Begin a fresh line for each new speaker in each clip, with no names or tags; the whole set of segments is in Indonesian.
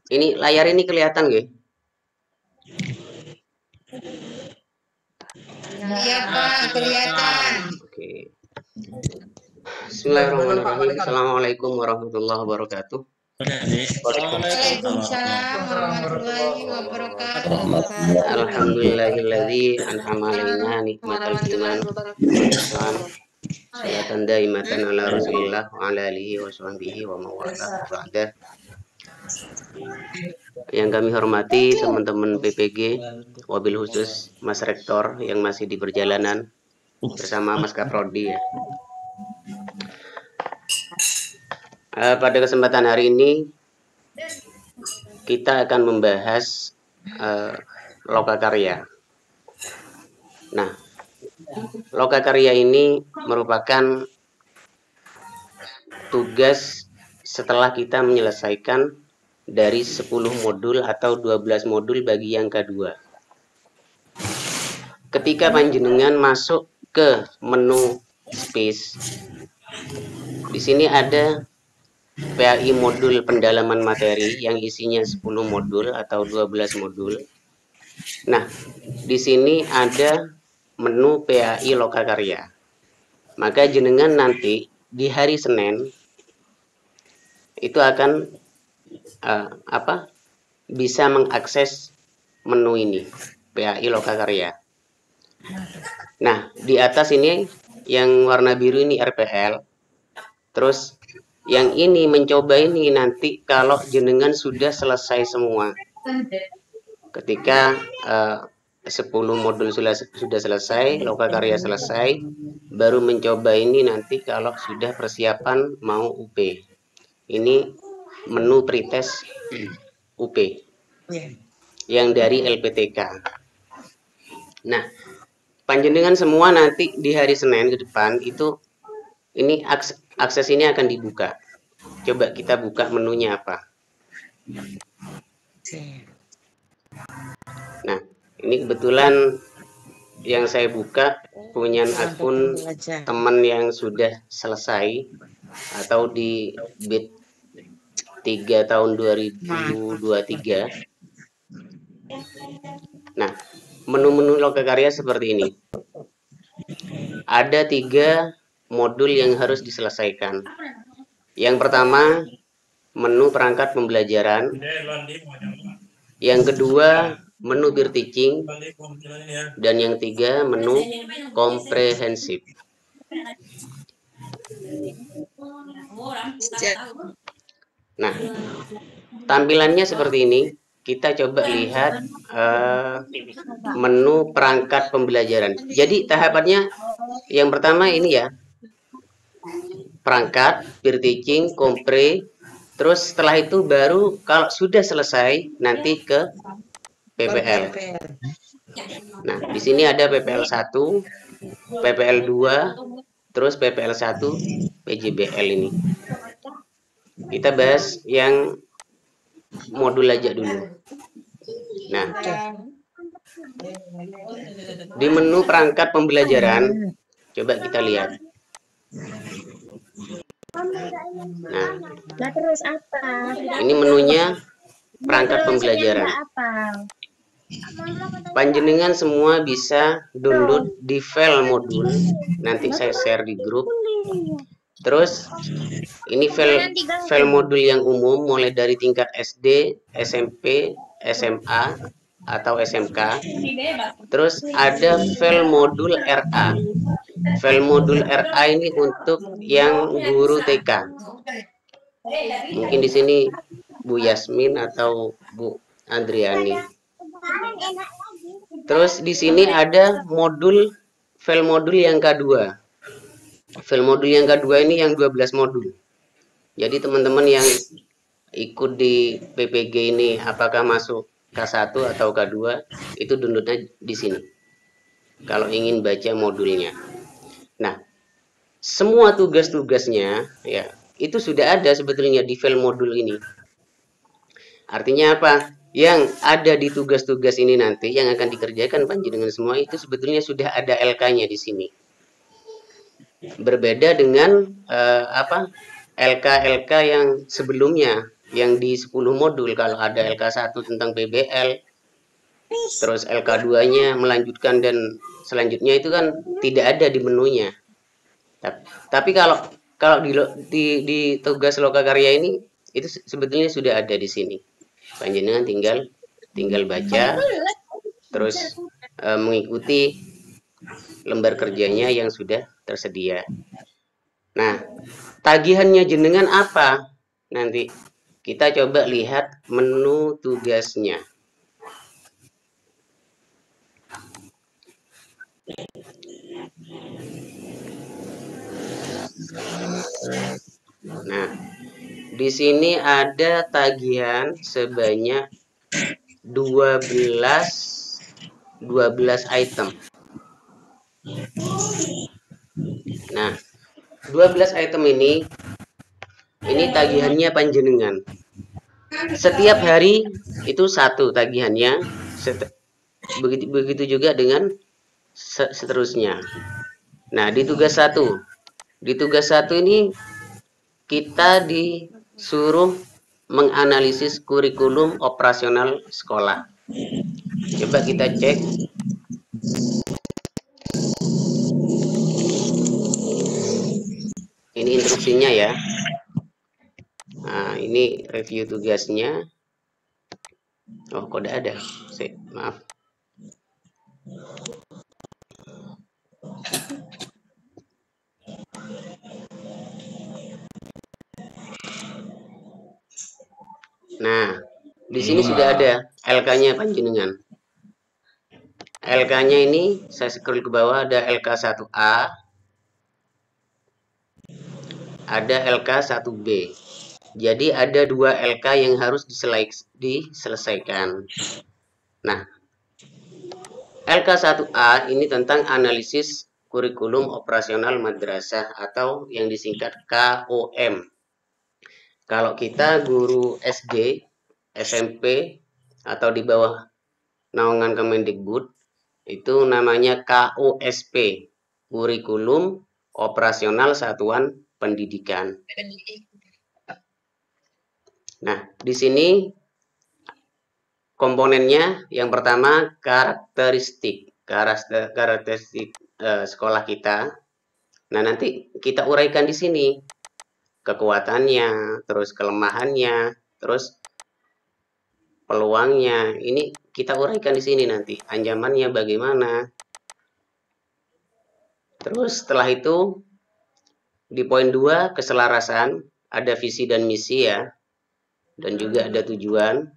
Ini layar ini kelihatan nggih?
Iya Pak, kelihatan.
Oke. Bismillahirrahmanirrahim. Assalamualaikum warahmatullahi wabarakatuh.
Waalaikumsalam warahmatullahi wabarakatuh.
Alhamdulillahilladzi an'ama alaina nikmatal iman Islam. Salatan daimatan ala Rasulillah wa ala alihi wa sahbihi wa mawalah ba'da. Yang kami hormati teman-teman PPG, wabil khusus Mas Rektor yang masih di perjalanan bersama Mas Kaprodi ya. Pada kesempatan hari ini kita akan membahas lokakarya. Nah, lokakarya ini merupakan tugas setelah kita menyelesaikan dari 10 modul atau 12 modul bagi yang kedua. Ketika panjenengan masuk ke menu space, di sini ada PAI modul pendalaman materi yang isinya 10 modul atau 12 modul. Nah, di sini ada menu PAI lokakarya. Maka jenengan nanti di hari Senin itu akan bisa mengakses menu ini PAI lokakarya. Nah, di atas ini yang warna biru ini RPL. Terus yang ini mencoba ini nanti kalau jenengan sudah selesai semua. Ketika 10 modul sudah selesai, lokakarya selesai, baru mencoba ini nanti kalau sudah persiapan mau UP. Ini menu pretest UP yang dari LPTK. Nah, panjenengan semua nanti di hari Senin ke depan itu ini akses ini akan dibuka. Coba kita buka menunya apa. Nah, ini kebetulan yang saya buka punya akun teman yang sudah selesai atau di bid 3 tahun 2023. Nah, menu-menu lokakarya seperti ini. Ada 3 modul yang harus diselesaikan. Yang pertama, menu perangkat pembelajaran. Yang kedua, menu peer teaching. Dan yang 3, menu komprehensif. Nah, tampilannya seperti ini. Kita coba lihat menu perangkat pembelajaran. Jadi tahapannya yang pertama ini ya, perangkat, peer teaching, kompre. Terus setelah itu baru kalau sudah selesai nanti ke PPL. Nah, di sini ada PPL 1, PPL 2, terus PPL 1, PJBL ini. Kita bahas yang modul aja dulu. Nah, di menu perangkat pembelajaran, coba kita lihat. Nah,
terus apa?
Ini menunya perangkat pembelajaran. Panjenengan semua bisa download di file modul. Nanti saya share di grup. Terus ini file modul yang umum mulai dari tingkat SD, SMP, SMA atau SMK. Terus ada file modul RA. File modul RA ini untuk yang guru TK. Mungkin di sini Bu Yasmin atau Bu Andriani. Terus di sini ada file modul yang kedua. File modul yang kedua ini yang 12 modul. Jadi teman-teman yang ikut di PPG ini apakah masuk K1 atau K2 itu downloadnya di sini. Kalau ingin baca modulnya. Nah, semua tugas-tugasnya ya itu sudah ada sebetulnya di file modul ini. Artinya apa? Yang ada di tugas-tugas ini nanti yang akan dikerjakan panjenengan semua itu sebetulnya sudah ada LK-nya di sini. Berbeda dengan LK yang sebelumnya, yang di 10 modul. Kalau ada LK1 tentang PBL, terus LK2-nya melanjutkan dan selanjutnya itu kan tidak ada di menunya. Tapi kalau di tugas lokakarya ini itu sebetulnya sudah ada di sini. Panjenengan tinggal baca, terus mengikuti lembar kerjanya yang sudah tersedia. Nah, tagihannya jenengan apa? Nanti kita coba lihat menu tugasnya. Nah, di sini ada tagihan sebanyak 12 item. Nah, 12 item ini tagihannya panjenengan. Setiap hari itu satu tagihannya. Begitu juga dengan seterusnya. Nah, di tugas satu ini kita disuruh menganalisis kurikulum operasional sekolah. Coba kita cek. Ini instruksinya ya. Nah, ini review tugasnya. Oh, kode ada. Maaf. Nah, di sini sudah ada LK-nya panjenengan. LK-nya ini saya scroll ke bawah, ada LK1A, ada LK1B. Jadi ada 2 LK yang harus diselesaikan. Nah, LK1A ini tentang analisis kurikulum operasional madrasah atau yang disingkat KOM. Kalau kita guru SD, SMP, atau di bawah naungan Kemendikbud, itu namanya KOSP, Kurikulum Operasional Satuan Pendidikan. Nah, di sini komponennya yang pertama karakteristik sekolah kita. Nah, nanti kita uraikan di sini kekuatannya, terus kelemahannya, terus peluangnya. Ini kita uraikan di sini nanti. Ancamannya bagaimana. Terus setelah itu di poin 2 keselarasan, ada visi dan misi ya. Dan juga ada tujuan.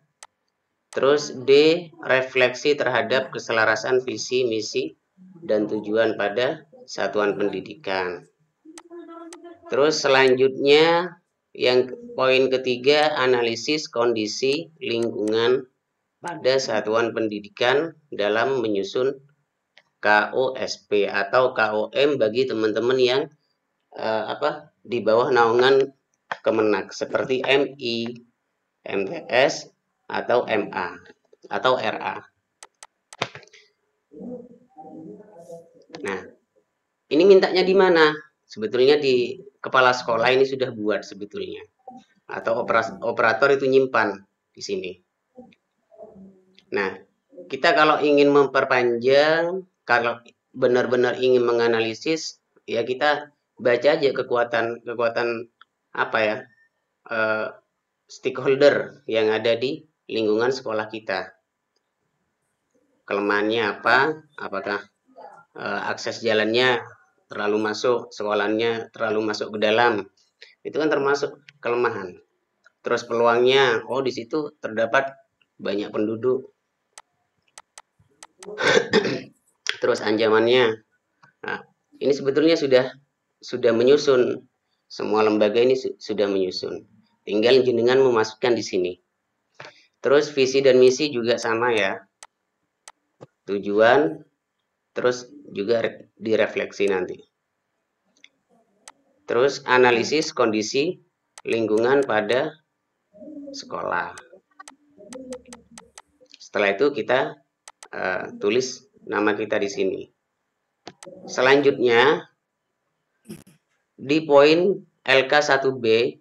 Terus D, refleksi terhadap keselarasan visi, misi, dan tujuan pada satuan pendidikan. Terus selanjutnya yang poin ketiga, analisis kondisi lingkungan pada satuan pendidikan dalam menyusun KOSP atau KOM bagi teman-teman yang di bawah naungan Kemenak seperti MI, MTS, atau MA atau RA. Nah, ini mintanya di mana? Sebetulnya di kepala sekolah ini sudah buat sebetulnya. Atau operator itu nyimpan di sini. Nah, kita kalau ingin memperpanjang, kalau benar-benar ingin menganalisis, ya kita baca aja kekuatan stakeholder yang ada di lingkungan sekolah kita. Kelemahannya apa? Apakah akses jalannya terlalu masuk, sekolahnya terlalu masuk ke dalam? Itu kan termasuk kelemahan. Terus peluangnya, oh di situ terdapat banyak penduduk. Terus ancamannya. Nah, ini sebetulnya sudah menyusun. Semua lembaga ini sudah menyusun. Tinggal jenengan memasukkan di sini. Terus visi dan misi juga sama ya. Tujuan, terus juga direfleksi nanti. Terus analisis kondisi lingkungan pada sekolah. Setelah itu kita tulis nama kita di sini. Selanjutnya di poin LK1B,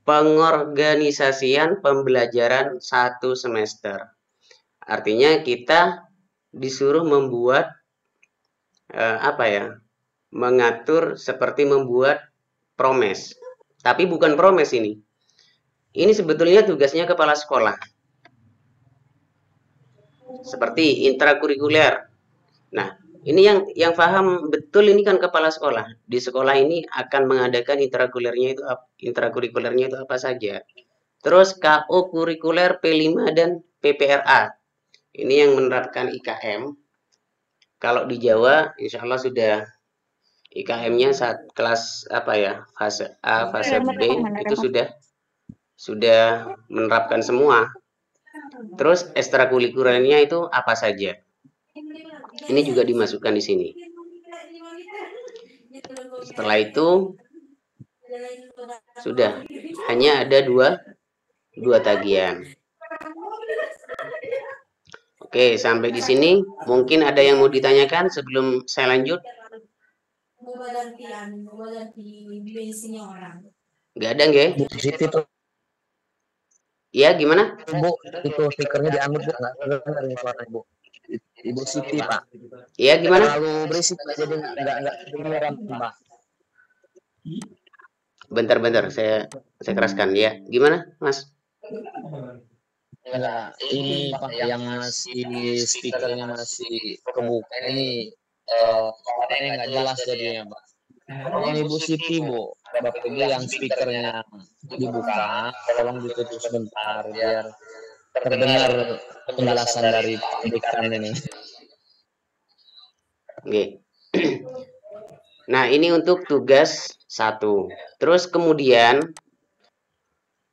pengorganisasian pembelajaran 1 semester. Artinya kita disuruh membuat mengatur seperti membuat promes. Tapi bukan promes ini. Ini sebetulnya tugasnya kepala sekolah. Seperti intrakurikuler. Nah, ini yang paham betul ini kan kepala sekolah. Di sekolah ini akan mengadakan intrakurikulernya itu apa saja. Terus KO kurikuler P5 dan PPRA. Ini yang menerapkan IKM. Kalau di Jawa insya Allah sudah IKM-nya saat kelas fase A, fase B itu sudah menerapkan semua. Terus ekstrakurikulernya itu apa saja? Ini juga dimasukkan di sini. Setelah itu sudah hanya ada dua tagihan. Oke, sampai di sini mungkin ada yang mau ditanyakan sebelum saya lanjut? Nggak ada, nggak? Iya, gimana?
Bu, itu stikernya dianggut, Bu. Nggak kedengar suara Ibu. Ibu Siti, Pak.
Iya, gimana?
Terlalu berisik, jadi nggak kedengeran, Pak.
Bentar, saya keraskan ya. Gimana, Mas?
Enggak, ini Pak yang masih stikernya masih kebuka ini suaranya nggak jelas jadinya, Pak. Tolong Ibu Siti, Bu. Bapak Ibu yang stikernya dibuka, tolong ditutup sebentar biar terdengar penjelasan dari Pak Dekan ini.
Oke. Nah, ini untuk tugas 1. Terus kemudian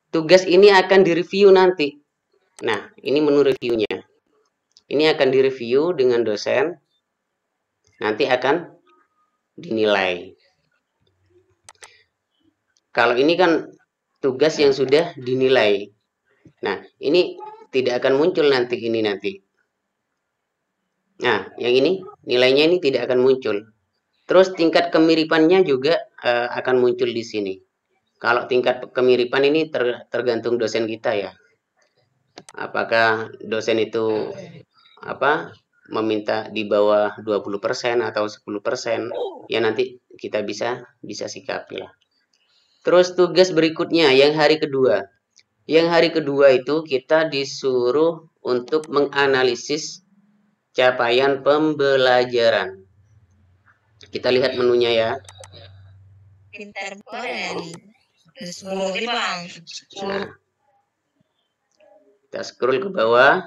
tugas ini akan direview nanti. Nah, ini menu reviewnya. Ini akan direview dengan dosen. Nanti akan dinilai. Kalau ini kan tugas yang sudah dinilai. Nah, ini tidak akan muncul nanti ini nanti. Nah, yang ini nilainya ini tidak akan muncul. Terus tingkat kemiripannya juga akan muncul di sini. Kalau tingkat kemiripan ini tergantung dosen kita ya. Apakah dosen itu meminta di bawah 20% atau 10%, ya nanti kita bisa sikapi lah. Terus tugas berikutnya yang hari kedua. Yang hari kedua itu kita disuruh untuk menganalisis capaian pembelajaran. Kita lihat menunya ya.
Pintar banget. 10 Bang.
Nah, kita scroll ke bawah.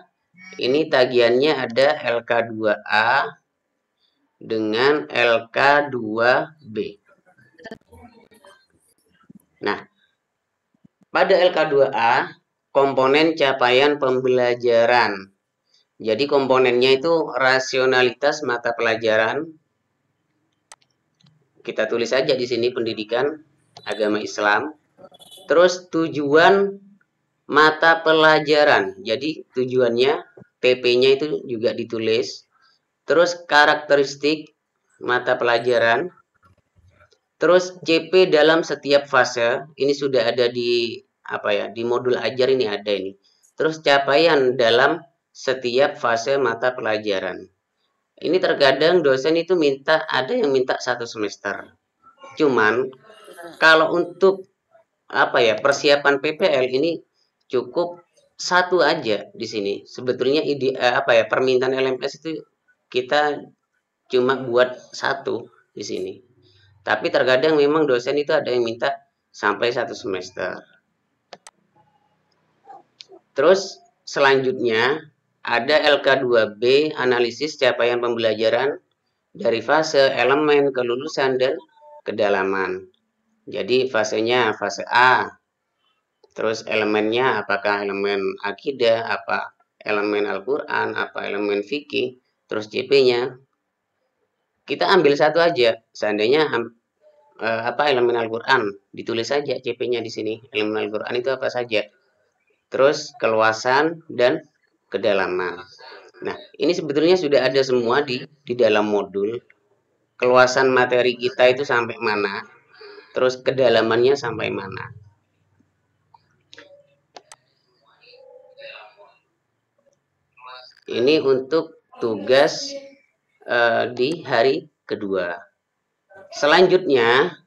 Ini tagihannya ada LK2A dengan LK2B. Nah, pada LK2A komponen capaian pembelajaran. Jadi komponennya itu rasionalitas mata pelajaran. Kita tulis saja di sini pendidikan agama Islam. Terus tujuan mata pelajaran. Jadi tujuannya PP-nya itu juga ditulis. Terus karakteristik mata pelajaran. Terus CP dalam setiap fase. Ini sudah ada di di modul ajar ini ada ini. Terus capaian dalam setiap fase mata pelajaran. Ini terkadang dosen itu ada yang minta 1 semester. Cuman kalau untuk persiapan PPL ini cukup 1 aja di sini. Sebetulnya permintaan LMS itu kita cuma buat 1 di sini. Tapi terkadang memang dosen itu ada yang minta sampai 1 semester. Terus selanjutnya ada LK2B, analisis capaian pembelajaran dari fase, elemen, kelulusan, dan kedalaman. Jadi fasenya fase A. Terus elemennya apakah elemen akidah, apa elemen Al-Quran, apa elemen fikih. Terus CP-nya kita ambil 1 aja. Seandainya elemen Al-Quran, ditulis saja CP-nya di sini. Elemen Al-Quran itu apa saja. Terus keluasan dan kedalaman. Nah, ini sebetulnya sudah ada semua di dalam modul. Keluasan materi kita itu sampai mana. terus kedalamannya sampai mana. Ini untuk tugas di hari kedua. Selanjutnya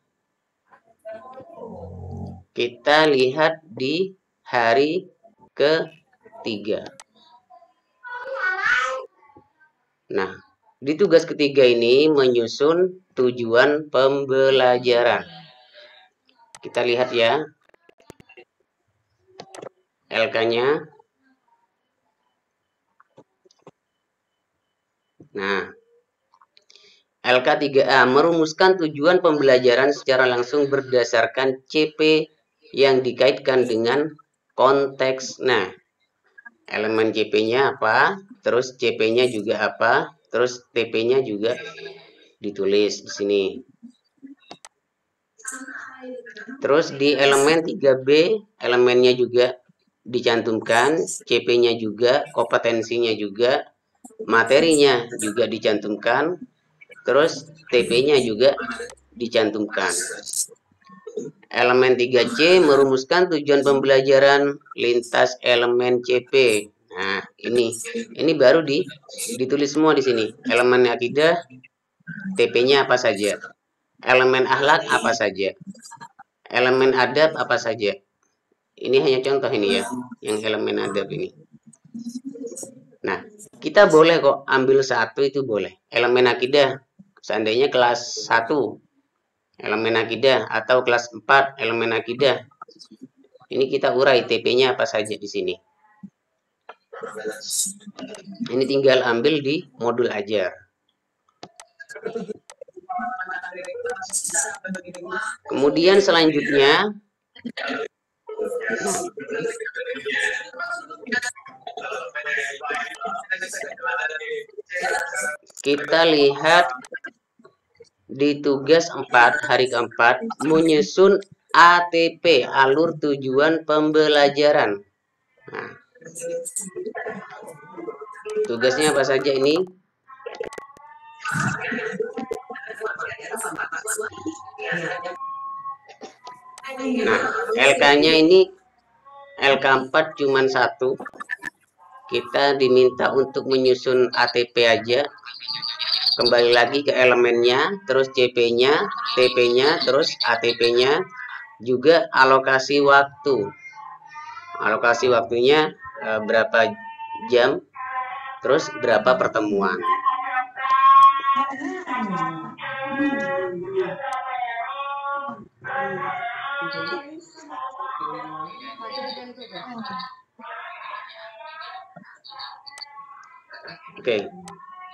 kita lihat di hari ketiga. Nah, di tugas ketiga ini menyusun tujuan pembelajaran. Kita lihat ya, LK-nya. Nah, LK3A merumuskan tujuan pembelajaran secara langsung berdasarkan CP yang dikaitkan dengan konteks. Nah, elemen CP-nya apa, terus CP-nya juga apa, terus TP-nya juga ditulis di sini. Terus di elemen 3B, elemennya juga dicantumkan, CP-nya juga, kompetensinya juga, materinya juga dicantumkan, terus TP-nya juga dicantumkan. Elemen 3C merumuskan tujuan pembelajaran lintas elemen CP. Nah, ini baru ditulis semua di sini. Elemen akidah, TP-nya apa saja. Elemen akhlak apa saja. Elemen adab apa saja. Ini hanya contoh ini ya, yang elemen adab ini. Nah, kita boleh kok ambil satu itu boleh. Elemen akidah, seandainya kelas 1 elemen akidah atau kelas 4 elemen akidah. Ini kita urai TP-nya apa saja di sini. Ini tinggal ambil di modul ajar. Kemudian selanjutnya kita lihat di tugas 4 hari keempat menyusun ATP, alur tujuan pembelajaran. Nah, tugasnya apa saja ini? Nah, LK-nya ini LK4 cuman 1. Kita diminta untuk menyusun ATP aja. Kembali lagi ke elemennya, terus CP-nya, TP-nya, terus ATP-nya, juga alokasi waktu. Alokasi waktunya berapa jam, terus berapa pertemuan. Oke,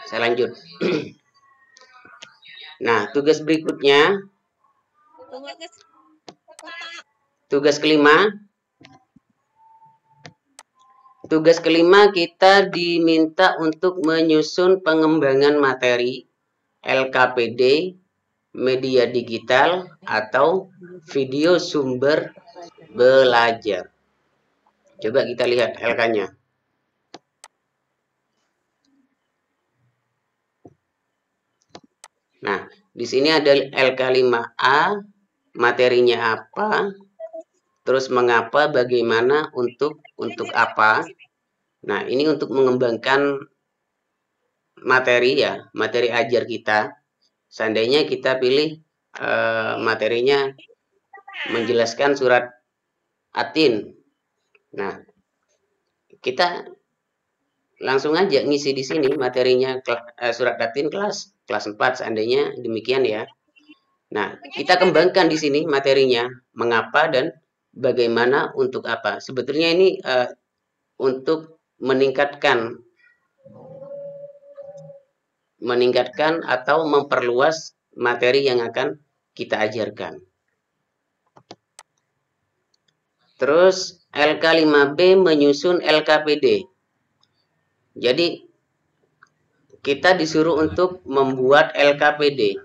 saya lanjut. Nah, tugas berikutnya, tugas kelima. Tugas kelima kita diminta untuk menyusun pengembangan materi LKPD, media digital, atau video sumber belajar. Coba kita lihat LK-nya. Nah, di sini ada LK5A, materinya apa, terus mengapa, bagaimana, untuk apa. Nah, ini untuk mengembangkan materi ya, materi ajar kita. Seandainya kita pilih materinya menjelaskan surat Atin. Nah, kita langsung aja ngisi di sini materinya surat Atin kelas 4 seandainya demikian ya. Nah, kita kembangkan di sini materinya, mengapa dan bagaimana, untuk apa. Sebetulnya ini untuk meningkatkan atau memperluas materi yang akan kita ajarkan. Terus LK5B menyusun LKPD. Jadi kita disuruh untuk membuat LKPD.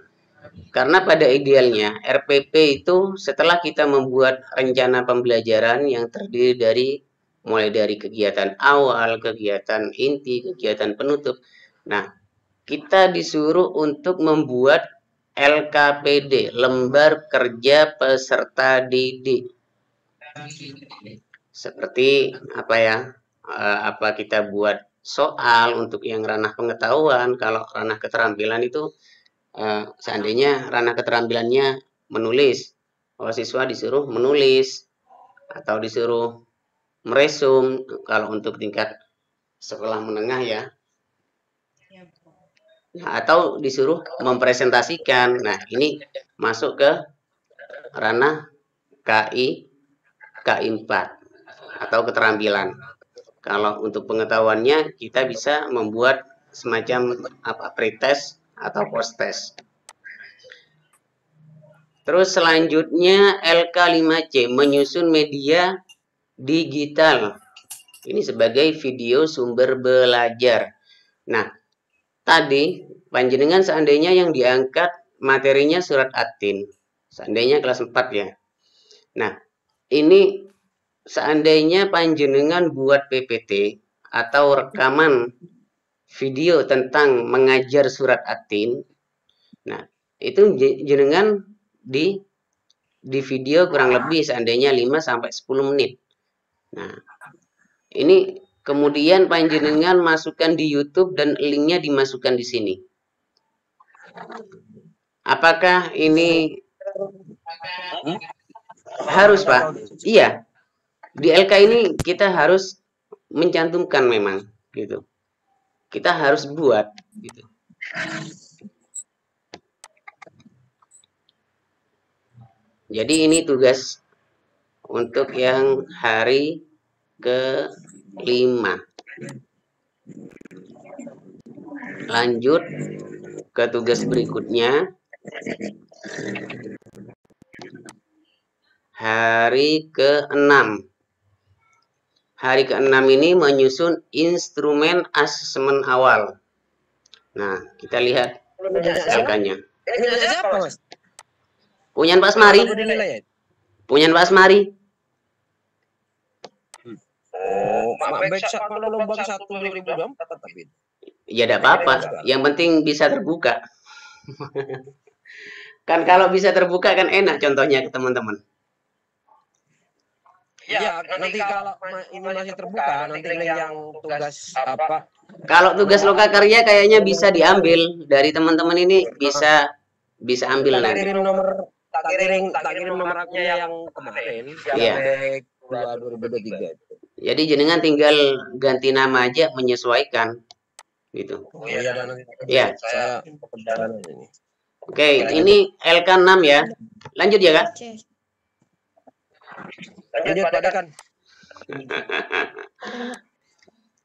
Karena pada idealnya RPP itu setelah kita membuat rencana pembelajaran yang terdiri dari mulai dari kegiatan awal, kegiatan inti, kegiatan penutup. Nah, kita disuruh untuk membuat LKPD, lembar kerja peserta didik. Seperti apa ya? Apa kita buat soal untuk yang ranah pengetahuan. Kalau ranah keterampilan itu seandainya ranah keterampilannya menulis, siswa disuruh menulis atau disuruh meresum kalau untuk tingkat sekolah menengah ya. Nah, atau disuruh mempresentasikan. Nah, ini masuk ke ranah KI 4 atau keterampilan. Kalau untuk pengetahuannya kita bisa membuat semacam pretest atau post-test. Terus selanjutnya LK5C, menyusun media digital. Ini sebagai video sumber belajar. Nah, tadi panjenengan seandainya yang diangkat materinya surat At-Tin. Seandainya kelas 4 ya. Nah, ini seandainya panjenengan buat PPT atau rekaman video tentang mengajar surat At-Tin. Nah, itu jenengan di video kurang lebih seandainya 5 sampai 10 menit. Nah, ini kemudian panjenengan masukkan di YouTube dan linknya dimasukkan di sini. Apakah ini harus, Pak? Iya. Di LK ini kita harus mencantumkan memang gitu. Kita harus buat gitu. Jadi ini tugas untuk yang hari ke-5. Lanjut ke tugas berikutnya. Hari ke-6. Hari ke-6 ini menyusun instrumen asesmen awal. Nah, kita lihat LK-nya. Punya Pak Asmari? Punya Pak Asmari?
Kalau lubang 1.2024 tapi.
Ya tidak apa-apa, yang penting bisa terbuka. Kan kalau bisa terbuka kan enak contohnya ke teman-teman.
Ya, nanti kalau ini masih terbuka, nanti yang tugas apa?
Kalau tugas lokakarya kayaknya bisa diambil dari teman-teman ini, bisa ambil nanti.
Tak kirim nomornya yang kemarin,
Iya.
yang 2023.
Jadi jenengan tinggal ganti nama aja, menyesuaikan gitu.
Oh iya, dan
Ya.
saya perjalanan ini.
Oke, ini LK6 ya. Lanjut ya, Kak?
Lanjut Pak Dekan.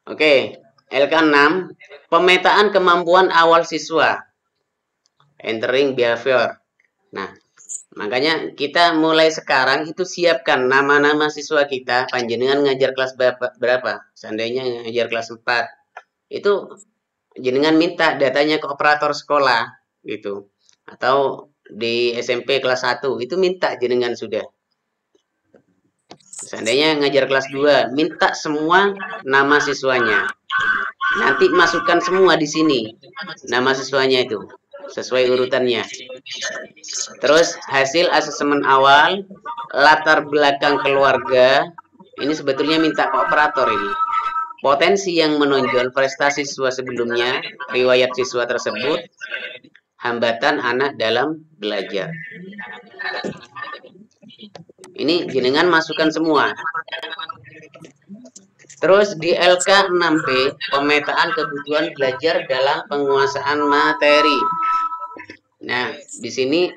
Oke, LK6, pemetaan kemampuan awal siswa. Entering behavior. Nah, makanya kita mulai sekarang itu siapkan nama-nama siswa kita. Panjenengan ngajar kelas berapa? Seandainya ngajar kelas 4. Itu jenengan minta datanya ke operator sekolah gitu. Atau di SMP kelas 1 itu minta jenengan sudah. Seandainya ngajar kelas 2, minta semua nama siswanya. Nanti masukkan semua di sini nama siswanya itu sesuai urutannya. Terus hasil asesmen awal, latar belakang keluarga, ini sebetulnya minta ke operator ini. Potensi yang menonjol prestasi siswa sebelumnya, riwayat siswa tersebut, hambatan anak dalam belajar. Ini jenengan masukkan semua. Terus di LK6B, pemetaan kebutuhan belajar dalam penguasaan materi. Nah, di sini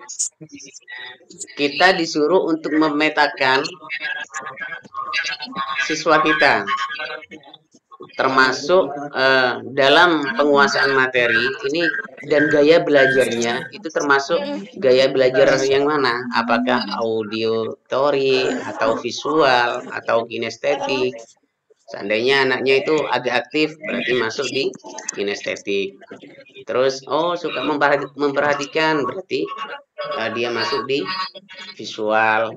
kita disuruh untuk memetakan siswa kita, termasuk dalam penguasaan materi ini dan gaya belajarnya itu termasuk gaya belajar yang mana? Apakah auditory atau visual atau kinestetik? Seandainya anaknya itu agak aktif, berarti masuk di kinestetik. Terus, suka memperhatikan, berarti dia masuk di visual.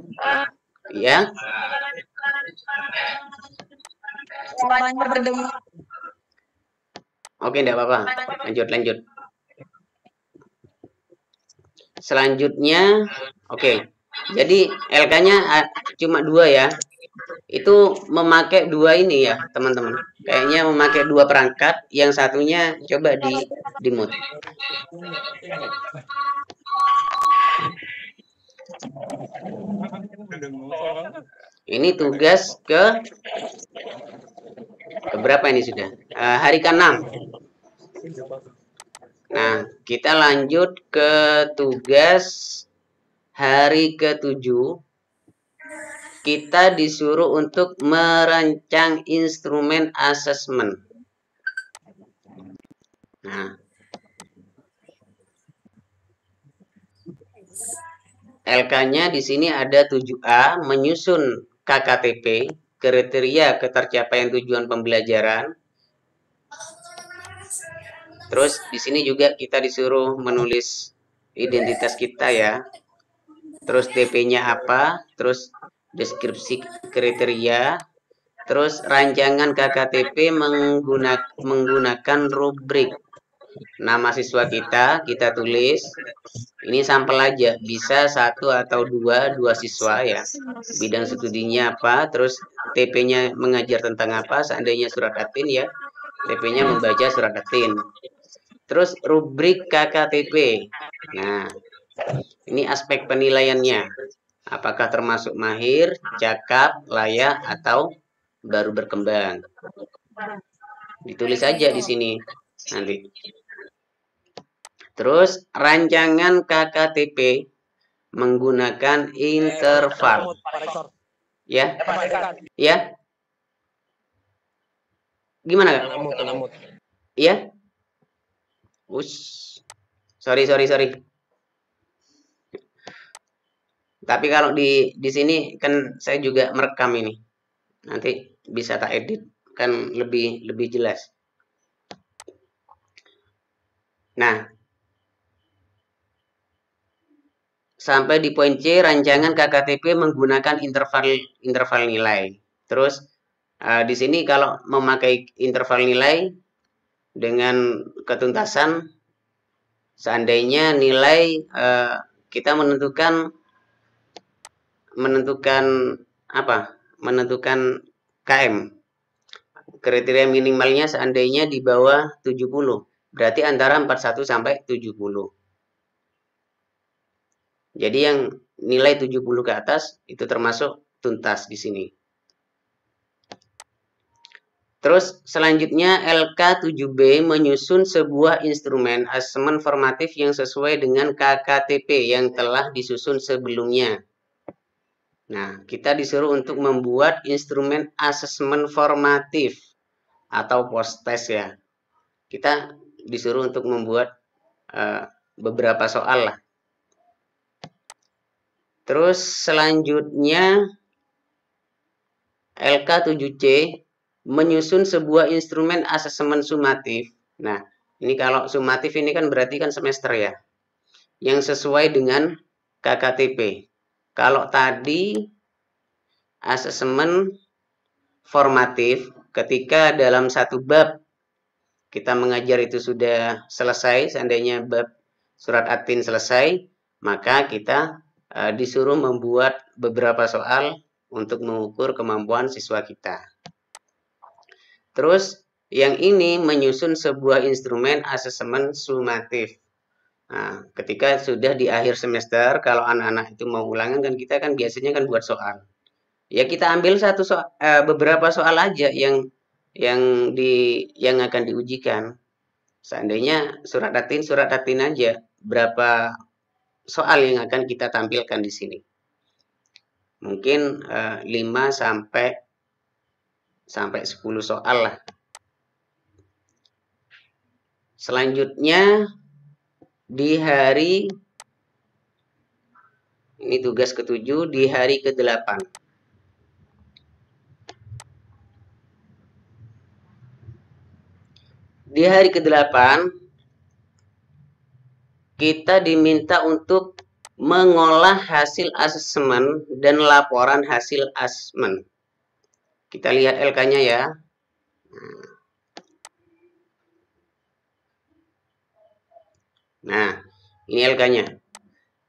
Ya. Oke, enggak apa-apa. Lanjut. selanjutnya, oke. Jadi LK-nya cuma 2 ya. Itu memakai 2 ini ya, teman-teman. Kayaknya memakai 2 perangkat, yang satunya coba di mute. Ini tugas ke berapa ini sudah? Hari ke-6. Nah, kita lanjut ke tugas hari ke-7. Kita disuruh untuk merancang instrumen asesmen. Nah, LK-nya di sini ada 7A, menyusun KKTP, kriteria ketercapaian tujuan pembelajaran. Terus di sini juga kita disuruh menulis identitas kita ya. Terus TP-nya apa, terus deskripsi kriteria, terus rancangan KKTP menggunakan rubrik. Nama siswa kita tulis. Ini sampel aja, bisa 1 atau 2 siswa ya. Bidang studinya apa, terus TP-nya mengajar tentang apa, seandainya surat Atin ya. TP-nya membaca surat Atin. Terus rubrik KKTP. Nah, ini aspek penilaiannya. Apakah termasuk mahir, cakap, layak, atau baru berkembang. Ditulis aja di sini nanti. Terus rancangan KKTP menggunakan interval. Ya. Ya. Gimana, Kak? Iya? Sorry. Tapi kalau di sini kan saya juga merekam ini. Nanti bisa tak edit kan lebih jelas. Nah, sampai di poin C, rancangan KKTP menggunakan interval nilai. Terus di sini kalau memakai interval nilai dengan ketuntasan, seandainya nilai kita menentukan apa? Menentukan KM. Kriteria minimalnya seandainya di bawah 70. Berarti antara 41 sampai 70. Jadi yang nilai 70 ke atas itu termasuk tuntas di sini. Terus selanjutnya LK7B menyusun sebuah instrumen asesmen formatif yang sesuai dengan KKTP yang telah disusun sebelumnya. Nah, kita disuruh untuk membuat instrumen asesmen formatif atau post test ya. Kita disuruh untuk membuat beberapa soal lah. Terus selanjutnya LK7C menyusun sebuah instrumen asesmen sumatif. Nah, ini kalau sumatif ini kan berarti kan semester ya. Yang sesuai dengan KKTP. Kalau tadi asesmen formatif ketika dalam satu bab kita mengajar itu sudah selesai, seandainya bab surat Atin selesai, maka kita disuruh membuat beberapa soal untuk mengukur kemampuan siswa kita. Terus yang ini menyusun sebuah instrumen asesmen sumatif. Nah, ketika sudah di akhir semester, kalau anak-anak itu mau ulangan kan kita kan biasanya kan buat soal. Ya kita ambil beberapa soal aja yang akan diujikan. Seandainya surat Atin aja berapa soal yang akan kita tampilkan di sini. Mungkin 5 sampai 10 soal lah. Selanjutnya di hari ini tugas ke-7 di hari ke-8. Di hari ke-8 kita diminta untuk mengolah hasil asesmen dan laporan hasil asesmen. Kita lihat LK-nya ya. Nah, ini LK-nya.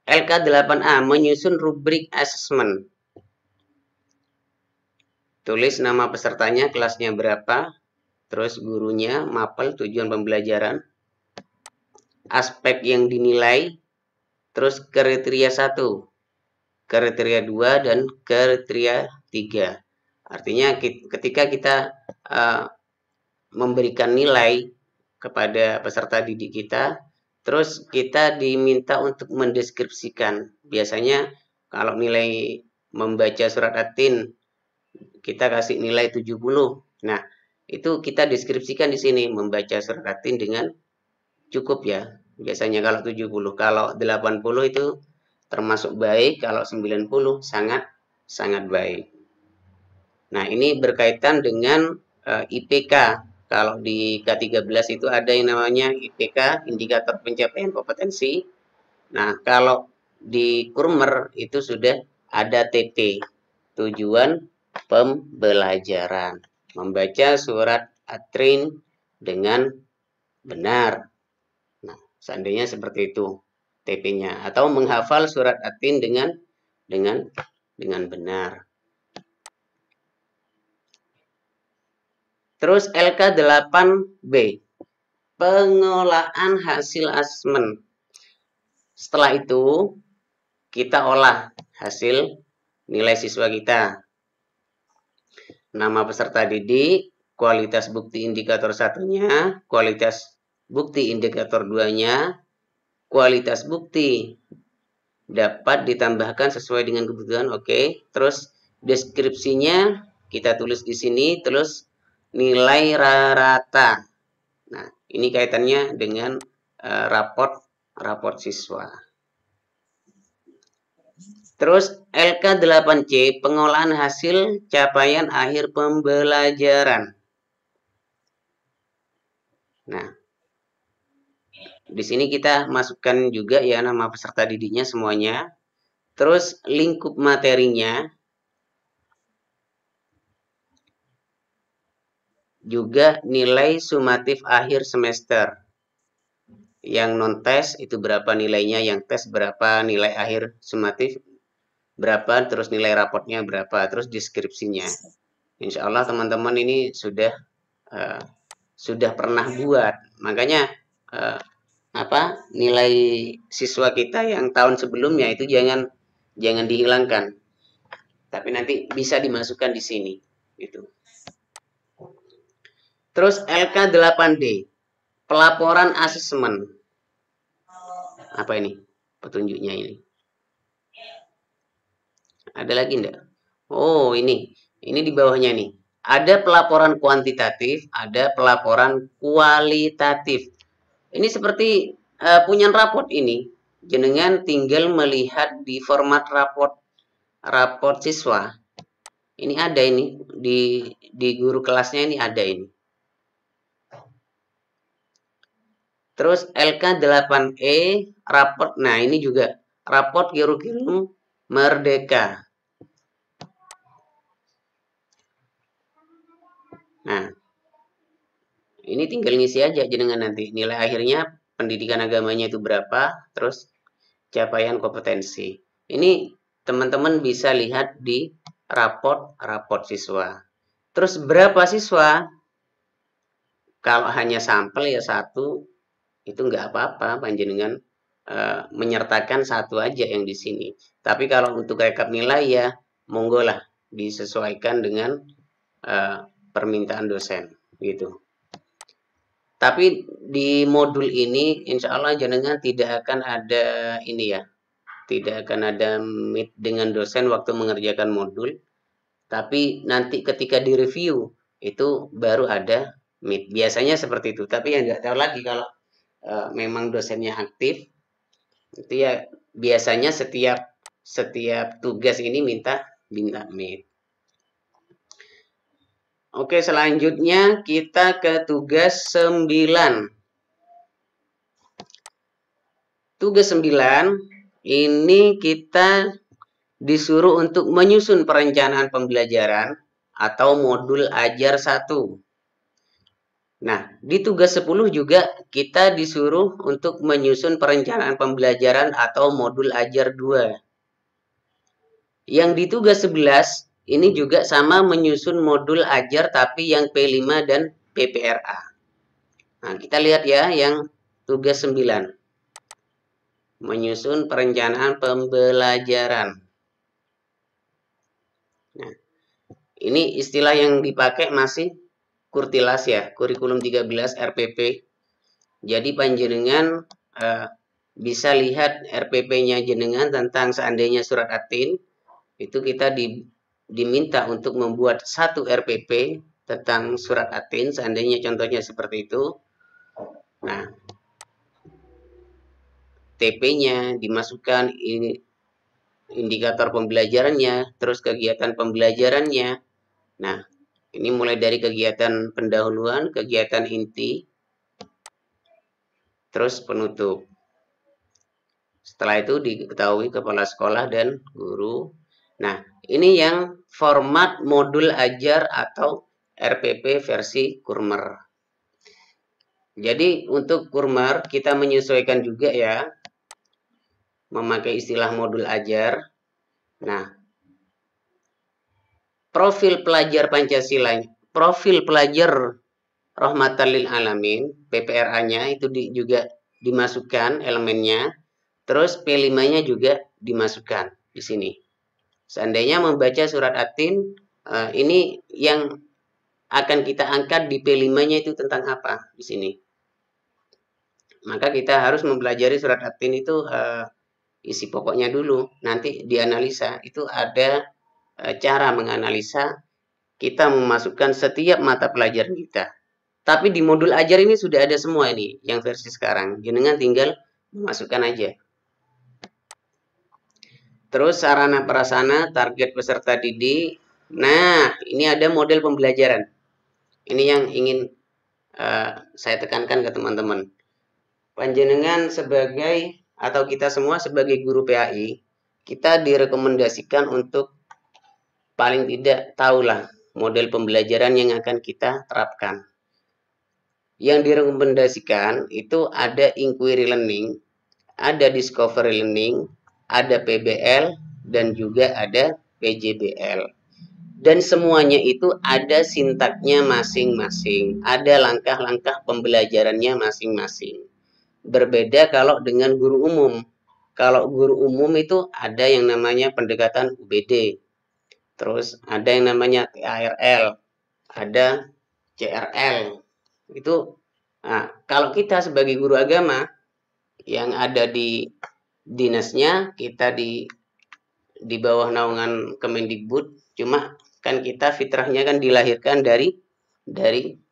LK8A, menyusun rubrik assessment. Tulis nama pesertanya, kelasnya berapa, terus gurunya, mapel, tujuan pembelajaran, aspek yang dinilai, terus kriteria 1, kriteria 2, dan kriteria 3. Artinya ketika kita memberikan nilai kepada peserta didik kita, terus kita diminta untuk mendeskripsikan. Biasanya kalau nilai membaca surat at-tin kita kasih nilai 70. Nah, itu kita deskripsikan di sini, membaca surat at-tin dengan cukup ya. Biasanya kalau 70, kalau 80 itu termasuk baik, kalau 90 sangat baik. Nah, ini berkaitan dengan IPK. Kalau di K13 itu ada yang namanya IPK, indikator pencapaian kompetensi. Nah, kalau di Kurmer itu sudah ada TP, tujuan pembelajaran. Membaca surat at-tin dengan benar. Nah, seandainya seperti itu TP-nya, atau menghafal surat at-tin dengan benar. Terus LK8B, pengolahan hasil asesmen. Setelah itu kita olah hasil nilai siswa kita. Nama peserta didik, kualitas bukti indikator 1-nya, kualitas bukti indikator 2-nya, kualitas bukti dapat ditambahkan sesuai dengan kebutuhan, oke. Terus deskripsinya kita tulis di sini, terus nilai rata. Nah, ini kaitannya dengan raport siswa. Terus LK8C, pengolahan hasil capaian akhir pembelajaran. Nah, di sini kita masukkan juga ya nama peserta didiknya semuanya. Terus lingkup materinya. Juga nilai sumatif akhir semester. Yang non-tes itu berapa nilainya, yang tes berapa, nilai akhir sumatif berapa, terus nilai raportnya berapa, terus deskripsinya. Insya Allah teman-teman ini sudah pernah buat. Makanya nilai siswa kita yang tahun sebelumnya itu jangan dihilangkan, tapi nanti bisa dimasukkan di sini gitu. Terus LK8D, pelaporan asesmen. Apa ini petunjuknya ini? Ada lagi enggak? Oh, ini di bawahnya nih. Ada pelaporan kuantitatif, ada pelaporan kualitatif. Ini seperti punya raport ini. Jenengan tinggal melihat di format raport siswa. Ini ada ini di guru kelasnya, ini ada ini. Terus LK8E raport. Nah, ini juga raport kurikulum merdeka. Nah, ini tinggal ngisi aja jenengan nanti. Nilai akhirnya pendidikan agamanya itu berapa, terus capaian kompetensi. Ini teman-teman bisa lihat di raport siswa. Terus berapa siswa? Kalau hanya sampel ya 1, itu nggak apa-apa, panjenengan menyertakan 1 aja yang di sini. Tapi kalau untuk rekap nilai ya monggo lah disesuaikan dengan permintaan dosen gitu. Tapi di modul ini insya Allah jenengan tidak akan ada ini ya, tidak akan ada meet dengan dosen waktu mengerjakan modul. Tapi nanti ketika direview itu baru ada meet. Biasanya seperti itu. Tapi yang nggak tahu lagi kalau memang dosennya aktif, itu ya biasanya setiap tugas ini minta meet. Oke, selanjutnya kita ke tugas 9. Tugas 9 ini kita disuruh untuk menyusun perencanaan pembelajaran atau modul ajar 1. Nah, di tugas 10 juga kita disuruh untuk menyusun perencanaan pembelajaran atau modul ajar 2. Yang di tugas 11 ini juga sama menyusun modul ajar tapi yang P5 dan PPRA. Nah, kita lihat ya yang tugas 9. Menyusun perencanaan pembelajaran. Nah, ini istilah yang dipakai masih Kurtilas ya, kurikulum 13 RPP. Jadi panjenengan bisa lihat RPP-nya jenengan tentang seandainya surat Atin, itu kita diminta untuk membuat satu RPP tentang surat Atin, seandainya contohnya seperti itu. Nah, TP-nya dimasukkan, indikator pembelajarannya, terus kegiatan pembelajarannya. Nah, ini mulai dari kegiatan pendahuluan, kegiatan inti, terus penutup. Setelah itu diketahui kepala sekolah dan guru. Nah, ini yang format modul ajar atau RPP versi Kurmer. Jadi untuk Kurmer kita menyesuaikan juga ya, memakai istilah modul ajar. Nah, profil pelajar Pancasila, profil pelajar Rahmatan lil Alamin, PPRA-nya itu juga dimasukkan elemennya, terus P5-nya juga dimasukkan di sini. Seandainya membaca surat Atin, ini yang akan kita angkat di P5-nya itu tentang apa di sini. Maka kita harus mempelajari surat Atin itu isi pokoknya dulu, nanti dianalisa. Itu ada cara menganalisa, kita memasukkan setiap mata pelajaran kita. Tapi di modul ajar ini sudah ada semua ini, yang versi sekarang. Jenengan tinggal memasukkan aja. Terus sarana prasarana, target peserta didik. Nah, ini ada model pembelajaran. Ini yang ingin saya tekankan ke teman-teman. Panjenengan sebagai, atau kita semua sebagai guru PAI, kita direkomendasikan untuk paling tidak tahulah model pembelajaran yang akan kita terapkan. Yang direkomendasikan itu ada inquiry learning, ada discovery learning, ada PBL, dan juga ada PJBL. Dan semuanya itu ada sintaknya masing-masing, ada langkah-langkah pembelajarannya masing-masing. Berbeda kalau dengan guru umum. Kalau guru umum itu ada yang namanya pendekatan UBD, terus ada yang namanya TARL, ada CRL. Itu nah, kalau kita sebagai guru agama yang ada di dinasnya, kita di bawah naungan Kemendikbud, cuma kan kita fitrahnya kan dilahirkan dari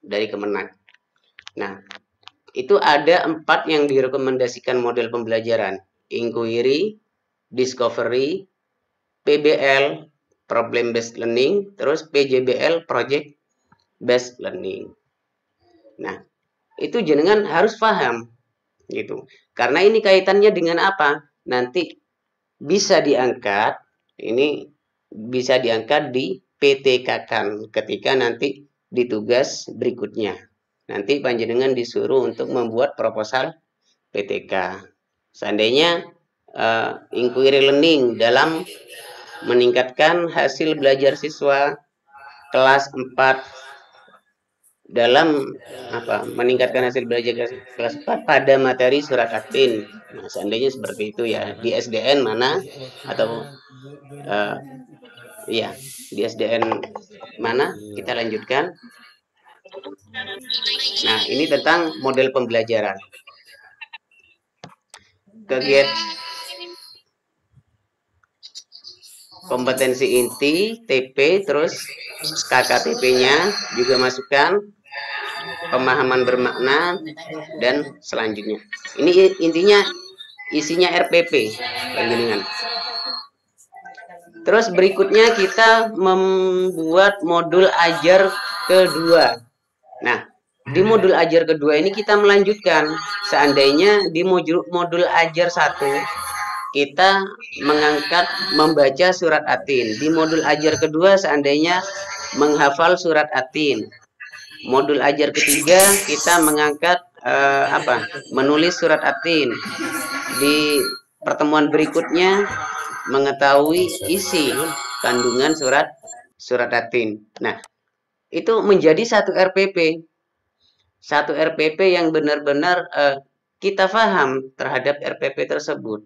Kemenak. Nah, itu ada 4 yang direkomendasikan model pembelajaran: inquiry, discovery, PBL, problem based learning, terus PJBL, project based learning. Nah, itu jenengan harus paham gitu. Karena ini kaitannya dengan apa? Nanti bisa diangkat, ini bisa diangkat di PTK-kan ketika nanti di tugas berikutnya. Nanti panjenengan disuruh untuk membuat proposal PTK. Seandainya inquiry learning dalam meningkatkan hasil belajar siswa kelas 4 dalam meningkatkan hasil belajar kelas 4 pada materi surat Atin. Nah, seandainya seperti itu ya, di SDN mana atau ya, di SDN mana kita lanjutkan. Nah, ini tentang model pembelajaran. Kegiatan kompetensi inti, TP, terus KKTP-nya juga masukkan, pemahaman bermakna, dan selanjutnya. Ini intinya isinya RPP. Terus berikutnya kita membuat modul ajar kedua. Nah, di modul ajar kedua ini kita melanjutkan. Seandainya di modul ajar 1 kita mengangkat membaca surat Atin. Di modul ajar kedua seandainya menghafal surat Atin. modul ajar ketiga kita mengangkat menulis surat atin. Di pertemuan berikutnya mengetahui isi kandungan surat atin. Nah, itu menjadi satu RPP. Satu RPP yang benar-benar kita paham terhadap RPP tersebut.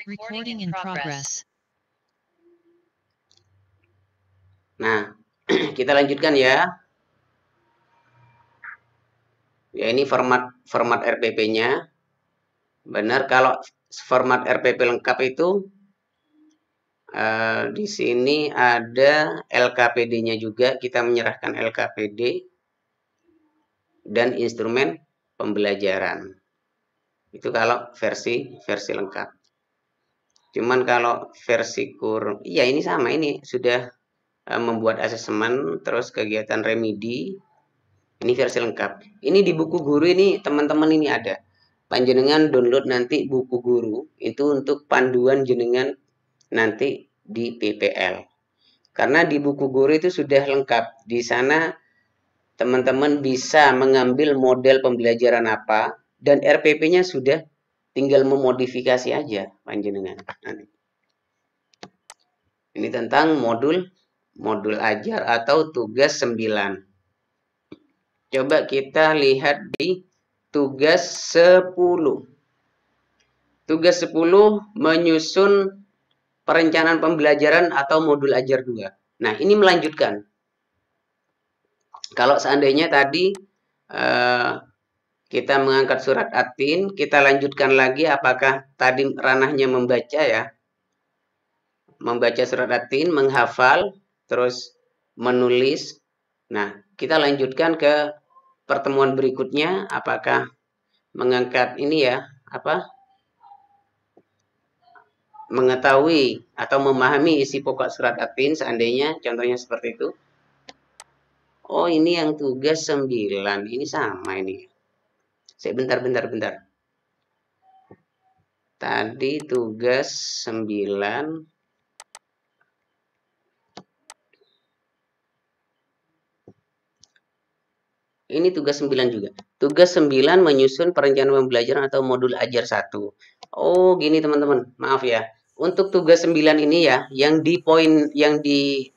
Recording in progress.
Nah, kita lanjutkan ya. Ya, ini format RPP-nya. Benar, kalau format RPP lengkap itu di sini ada LKPD-nya juga. Kita menyerahkan LKPD dan instrumen pembelajaran. Itu kalau versi lengkap. Cuman kalau versi ya ini sama, ini sudah membuat asesmen, terus kegiatan remedi. Ini versi lengkap. Ini di buku guru ini teman-teman ini ada. Panjenengan download nanti buku guru itu untuk panduan jenengan nanti di PPL. Karena di buku guru itu sudah lengkap. Di sana teman-teman bisa mengambil model pembelajaran apa dan RPP-nya sudah tinggal memodifikasi aja panjenengan nanti. Ini tentang modul ajar atau tugas 9. Coba kita lihat di tugas 10. Tugas 10 menyusun perencanaan pembelajaran atau modul ajar 2. Nah, ini melanjutkan. Kalau seandainya tadi kita mengangkat surat atin, kita lanjutkan lagi apakah tadi ranahnya membaca ya. Membaca surat atin, menghafal, terus menulis. Nah, kita lanjutkan ke pertemuan berikutnya, apakah mengangkat ini ya, mengetahui atau memahami isi pokok surat atin, seandainya contohnya seperti itu. Oh, ini yang tugas 9, ini sama ini. Bentar. Tadi tugas 9. Ini tugas 9 juga. Tugas 9 menyusun perencanaan pembelajaran atau modul ajar 1. Oh, gini teman-teman. Maaf ya. Untuk tugas 9 ini ya, yang di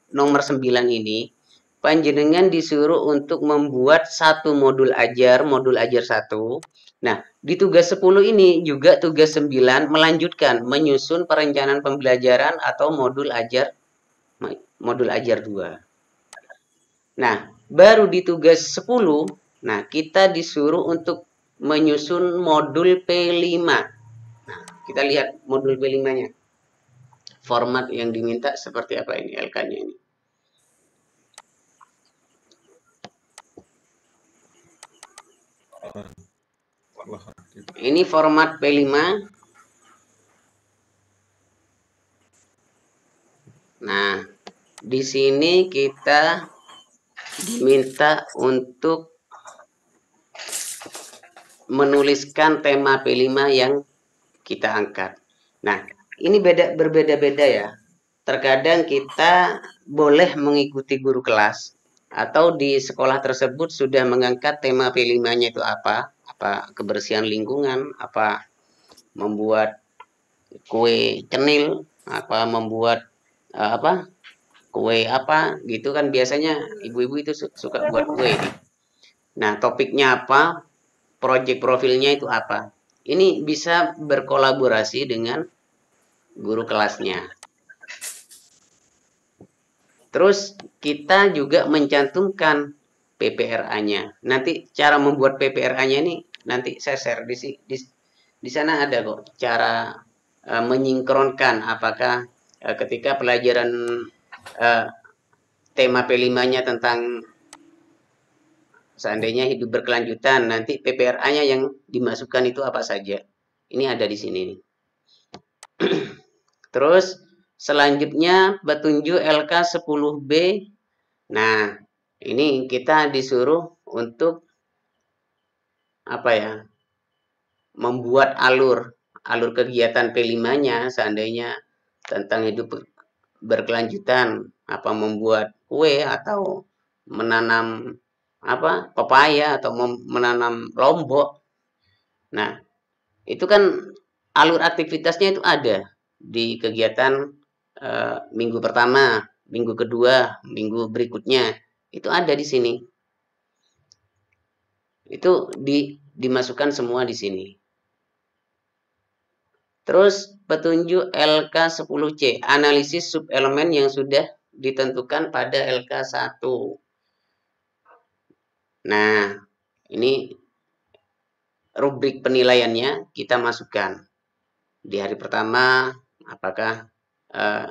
nomor 9 ini, panjenengan disuruh untuk membuat satu modul ajar 1. Nah, di tugas 10 ini juga tugas 9 melanjutkan menyusun perencanaan pembelajaran atau modul ajar 2. Nah, baru di tugas 10, nah kita disuruh untuk menyusun modul P5. Nah, kita lihat modul P5-nya. Format yang diminta seperti apa ini LK-nya ini. Ini format P5. Nah, di sini kita diminta untuk menuliskan tema P5 yang kita angkat. Nah, ini berbeda-beda ya. Terkadang kita boleh mengikuti guru kelas atau di sekolah tersebut sudah mengangkat tema P5-nya itu apa kebersihan lingkungan, apa membuat kue cenil, apa membuat kue apa gitu kan, biasanya ibu-ibu itu suka buat kue. Nah, topiknya apa, proyek profilnya itu apa. Ini bisa berkolaborasi dengan guru kelasnya. Terus kita juga mencantumkan PPRA-nya. Nanti cara membuat PPRA-nya ini nanti saya share di sana ada kok cara menyinkronkan apakah ketika pelajaran tema P5-nya tentang seandainya hidup berkelanjutan, nanti PPRA-nya yang dimasukkan itu apa saja. Ini ada di sini. Terus selanjutnya petunjuk LK 10B. Nah, ini kita disuruh untuk membuat alur kegiatan P5-nya seandainya tentang hidup berkelanjutan, apa membuat kue atau menanam apa pepaya atau menanam lombok. Nah, itu kan alur aktivitasnya itu ada di kegiatan minggu pertama, minggu kedua, minggu berikutnya. Itu ada di sini. Itu dimasukkan semua di sini. Terus petunjuk LK10C, analisis subelemen yang sudah ditentukan pada LK1. Nah, ini rubrik penilaiannya kita masukkan. Di hari pertama, apakah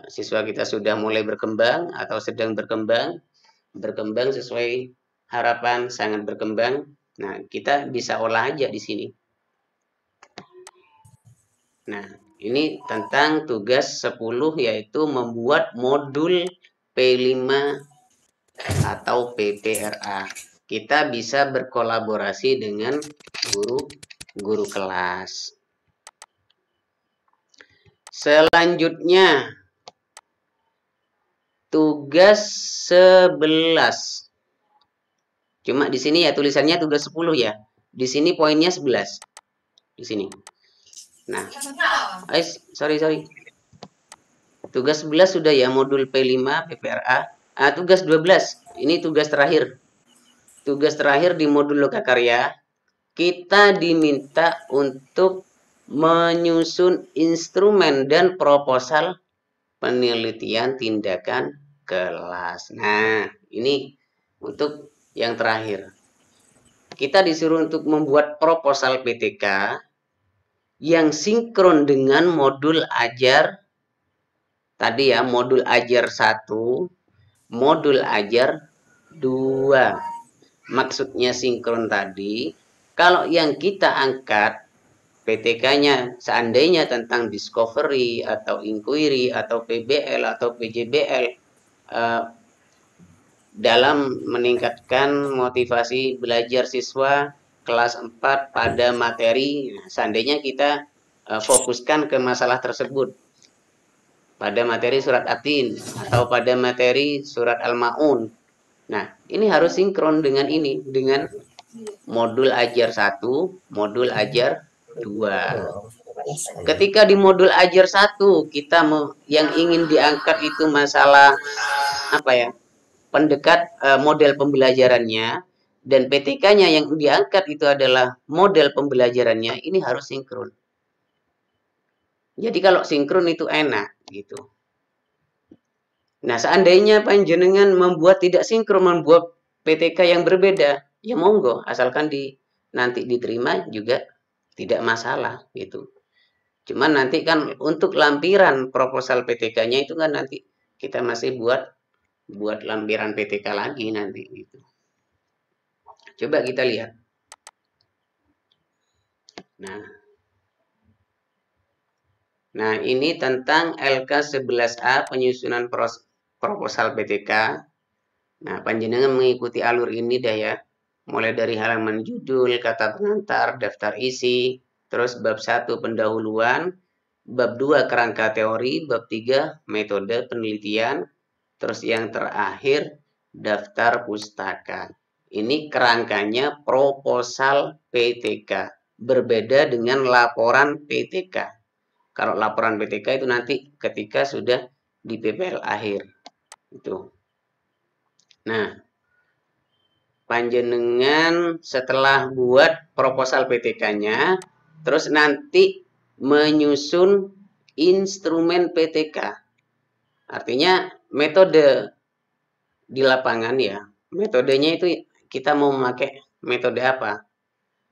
siswa kita sudah mulai berkembang atau sedang berkembang? Berkembang sesuai harapan, sangat berkembang. Nah, kita bisa olah aja di sini. Nah, ini tentang tugas 10 yaitu membuat modul P5 atau PPRA. Kita bisa berkolaborasi dengan guru kelas. Selanjutnya, tugas 11. Cuma di sini ya tulisannya tugas 10 ya. Di sini poinnya 11. Di sini. Nah, sorry. Tugas 11 sudah ya, modul P5 PPRA. Tugas 12, ini tugas terakhir. Tugas terakhir di modul lokakarya, kita diminta untuk menyusun instrumen dan proposal penelitian tindakan kelas. Nah, ini untuk yang terakhir. Kita disuruh untuk membuat proposal PTK yang sinkron dengan modul ajar tadi ya, modul ajar 1, modul ajar 2. Maksudnya sinkron tadi, kalau yang kita angkat PTK-nya seandainya tentang discovery atau inquiry atau PBL atau PJBL dalam meningkatkan motivasi belajar siswa kelas 4 pada materi, seandainya kita fokuskan ke masalah tersebut pada materi surat Atin atau pada materi surat Al-Maun. Nah, ini harus sinkron dengan ini, dengan modul ajar 1, modul ajar 2. Ketika di modul ajar 1 kita yang ingin diangkat itu masalah apa ya? Pendekat model pembelajarannya, dan PTK-nya yang diangkat itu adalah model pembelajarannya, ini harus sinkron. Jadi kalau sinkron itu enak gitu. Nah, seandainya panjenengan membuat tidak sinkron, membuat PTK yang berbeda, ya monggo, asalkan nanti diterima juga tidak masalah gitu. Cuman nanti kan untuk lampiran proposal PTK-nya itu kan nanti kita masih buat lampiran PTK lagi nanti gitu. Coba kita lihat. Nah, ini tentang LK11A penyusunan proposal PTK. Nah, panjenengan mengikuti alur ini dah ya. Mulai dari halaman judul, kata pengantar, daftar isi, terus bab 1 pendahuluan, bab 2 kerangka teori, bab 3 metode penelitian, terus yang terakhir daftar pustaka. Ini kerangkanya proposal PTK. Berbeda dengan laporan PTK. Kalau laporan PTK itu nanti ketika sudah di PPL akhir. Itu. Nah, panjenengan setelah buat proposal PTK-nya, terus nanti menyusun instrumen PTK. Artinya metode di lapangan ya. Metodenya itu kita mau memakai metode apa?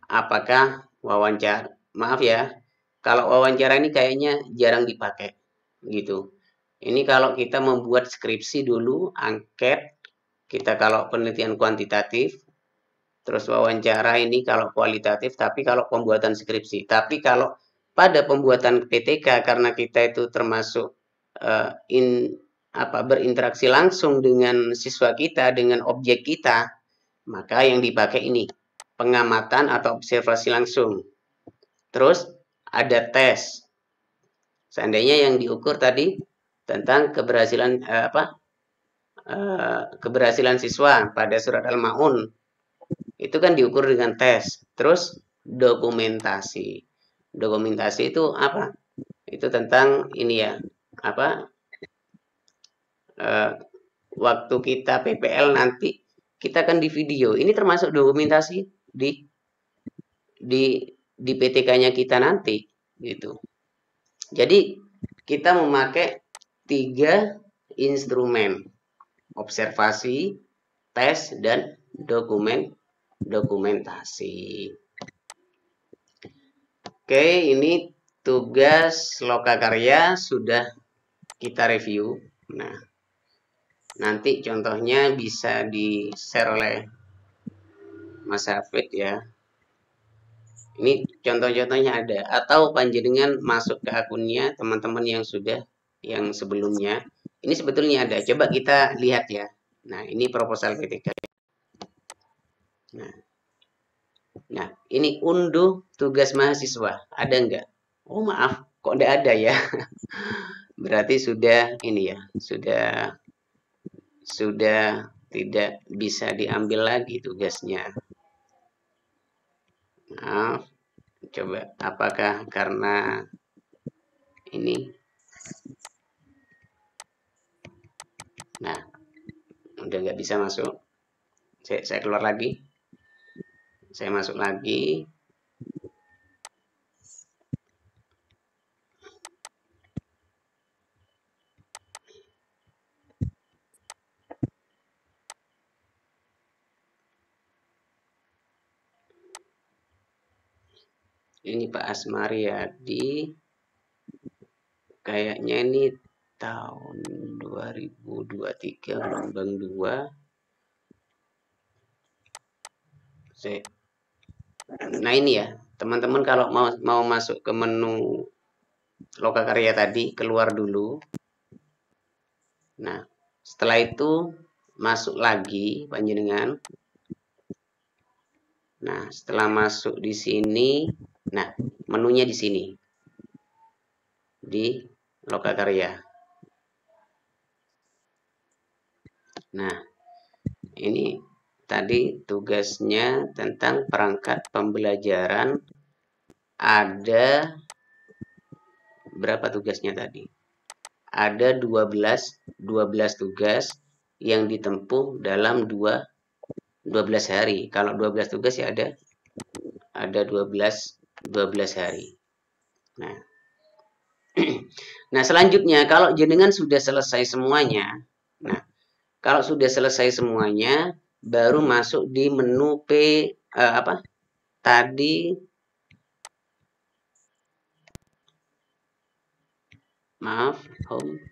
Apakah wawancara? Maaf ya, kalau wawancara ini kayaknya jarang dipakai gitu. Ini kalau kita membuat skripsi dulu, angket, kita kalau penelitian kuantitatif, terus wawancara ini kalau kualitatif, tapi kalau pembuatan skripsi. Tapi kalau pada pembuatan PTK, karena kita itu termasuk berinteraksi langsung dengan siswa kita, dengan objek kita, maka yang dipakai ini pengamatan atau observasi langsung. Terus ada tes. Seandainya yang diukur tadi tentang keberhasilan keberhasilan siswa pada surat Al-Maun. Itu kan diukur dengan tes. Terus dokumentasi. Dokumentasi itu apa? Itu tentang ini ya, waktu kita PPL nanti kita akan di video. Ini termasuk dokumentasi di PTK-nya kita nanti gitu. Jadi kita memakai 3 instrumen: observasi, tes, dan dokumentasi. Oke, ini tugas lokakarya sudah kita review. Nah, nanti contohnya bisa di-share oleh Mas Hafid ya. Ini contoh-contohnya ada, atau panjenengan masuk ke akunnya teman-teman yang sebelumnya. Ini sebetulnya ada. Coba kita lihat ya. Nah, ini proposal PTK. Nah, ini unduh tugas mahasiswa. Ada enggak? Oh, maaf, kok enggak ada ya? Berarti sudah ini ya, sudah tidak bisa diambil lagi tugasnya. Maaf, coba apakah karena ini? Nah, udah nggak bisa masuk. Saya keluar lagi. Saya masuk lagi. Ini Pak Asmariadi. Kayaknya ini tahun 2023 gelombang 2. Nah ini ya, teman-teman kalau mau masuk ke menu lokakarya tadi, keluar dulu. Nah, setelah itu masuk lagi panjenengan. Nah, setelah masuk di sini, nah menunya di sini. Di lokakarya. Nah, ini tadi tugasnya tentang perangkat pembelajaran. Ada berapa tugasnya tadi? Ada 12 tugas yang ditempuh dalam 12 hari. Kalau 12 tugas ya ada 12 hari. Nah. Nah, selanjutnya kalau jenengan sudah selesai semuanya. Nah, kalau sudah selesai semuanya, baru masuk di menu tadi, maaf, home,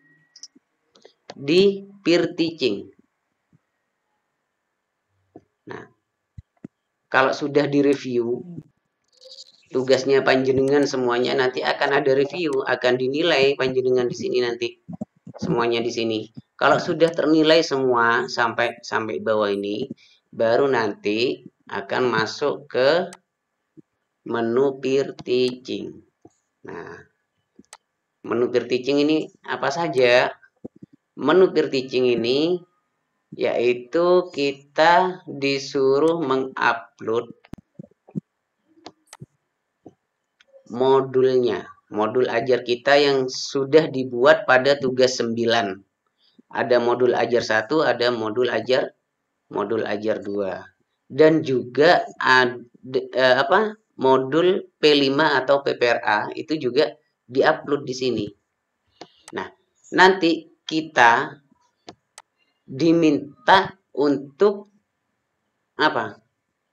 di peer teaching. Nah, kalau sudah direview tugasnya panjenengan semuanya, nanti akan ada review, akan dinilai panjenengan di sini nanti semuanya di sini. Kalau sudah ternilai semua sampai bawah ini, baru nanti akan masuk ke menu peer teaching. Nah, menu peer teaching ini apa saja? Menu peer teaching ini yaitu kita disuruh mengupload modulnya, modul ajar kita yang sudah dibuat pada tugas 9. Ada modul ajar 1, ada modul ajar 2. Dan juga ada modul P5 atau PPRA itu juga diupload di sini. Nah, nanti kita diminta untuk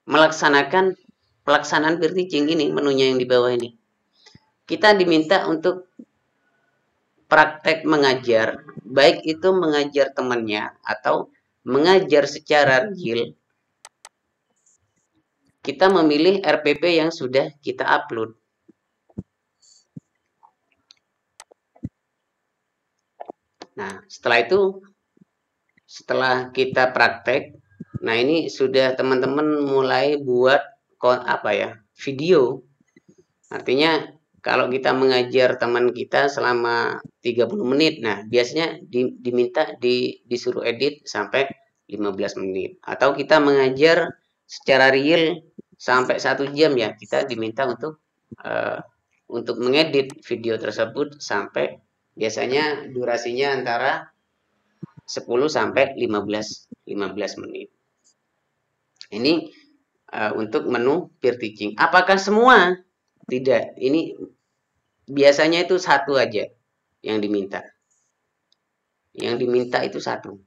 melaksanakan pelaksanaan peer teaching ini, menunya yang di bawah ini. Kita diminta untuk praktek mengajar, baik itu mengajar temannya atau mengajar secara real. Kita memilih RPP yang sudah kita upload. Nah, setelah kita praktek, nah ini sudah teman-teman mulai buat video. Artinya kalau kita mengajar teman kita selama 30 menit, nah biasanya diminta disuruh edit sampai 15 menit. Atau kita mengajar secara real sampai 1 jam ya, kita diminta untuk mengedit video tersebut sampai biasanya durasinya antara 10 sampai 15 menit. Ini untuk menu peer teaching. Apakah semua? Tidak, ini biasanya itu satu aja yang diminta. Yang diminta itu satu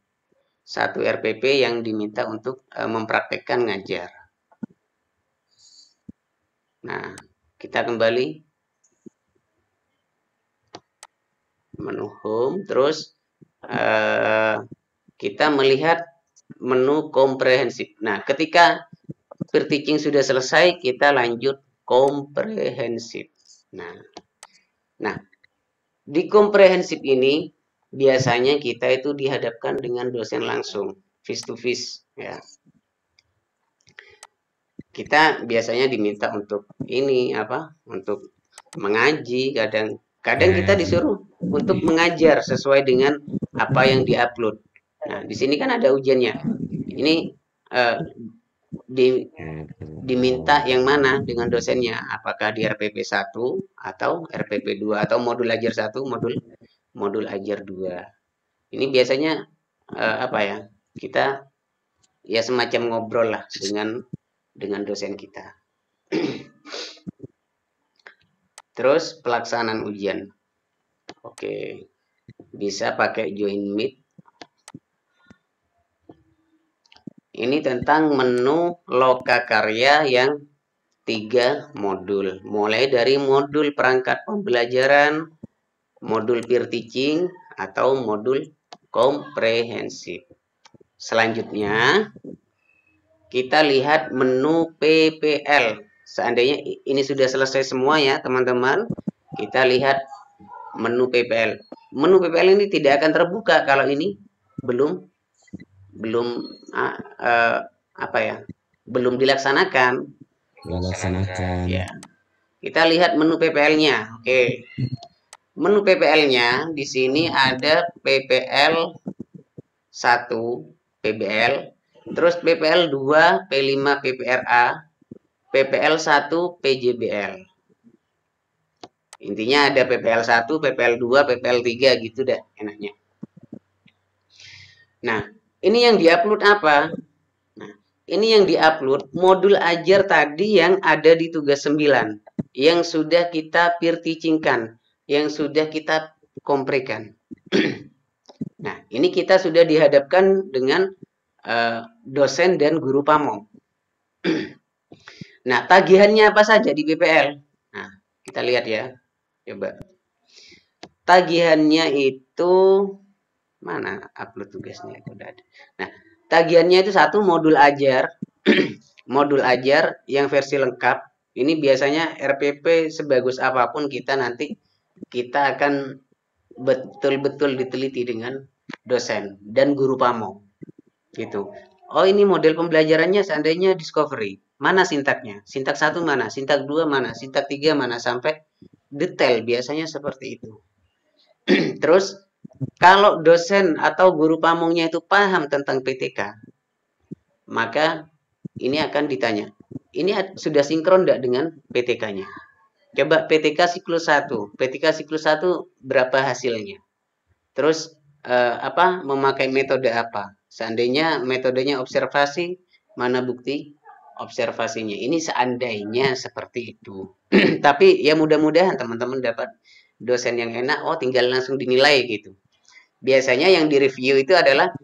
RPP yang diminta untuk mempraktekkan ngajar. Nah, kita kembali menu home, terus kita melihat menu komprehensif. Nah, ketika peer teaching sudah selesai, kita lanjut komprehensif. Nah, di komprehensif ini biasanya kita itu dihadapkan dengan dosen langsung, face to face ya. Kita biasanya diminta untuk untuk mengaji, kadang kita disuruh untuk mengajar sesuai dengan apa yang diupload. Nah, di sini kan ada ujiannya. Ini diminta yang mana dengan dosennya, apakah di RPP 1 atau RPP 2 atau modul ajar 1, modul ajar 2. Ini biasanya kita ya semacam ngobrol lah dengan dosen kita. Terus pelaksanaan ujian. Oke. Bisa pakai Join Meet. Ini tentang menu lokakarya yang 3 modul. Mulai dari modul perangkat pembelajaran, modul peer teaching, atau modul komprehensif. Selanjutnya, kita lihat menu PPL. Seandainya ini sudah selesai semua ya, teman-teman. Kita lihat menu PPL. Menu PPL ini tidak akan terbuka kalau ini belum dilaksanakan. Ya. Kita lihat menu PPL-nya. Oke. Menu PPL-nya di sini ada PPL 1 PBL, terus PPL 2 P5 PPRA, PPL 1 PJBL. Intinya ada PPL 1, PPL 2, PPL 3 gitu dah enaknya. Nah, ini yang diupload apa? Nah, ini yang diupload modul ajar tadi yang ada di tugas 9, yang sudah kita peer teaching-kan, yang sudah kita komprekan. Nah, ini kita sudah dihadapkan dengan dosen dan guru pamong. Nah, tagihannya apa saja di PPL? Nah, kita lihat ya. Coba. Tagihannya itu mana upload tugasnya? Udah ada. Nah, tagihannya itu 1 modul ajar. Modul ajar yang versi lengkap. Ini biasanya RPP sebagus apapun kita akan betul-betul diteliti dengan dosen dan guru pamong. Gitu. Oh, ini model pembelajarannya seandainya discovery. Mana sintaknya? Sintak 1 mana? Sintak 2 mana? Sintak 3 mana? Sampai detail biasanya seperti itu. Terus kalau dosen atau guru pamongnya itu paham tentang PTK, maka ini akan ditanya, ini sudah sinkron enggak dengan PTK-nya? Coba PTK siklus 1. PTK siklus 1 berapa hasilnya? Terus memakai metode apa? Seandainya metodenya observasi, mana bukti observasinya? Ini seandainya seperti itu. Tapi ya mudah-mudahan teman-teman dapat dosen yang enak, tinggal langsung dinilai gitu. Biasanya yang direview itu adalah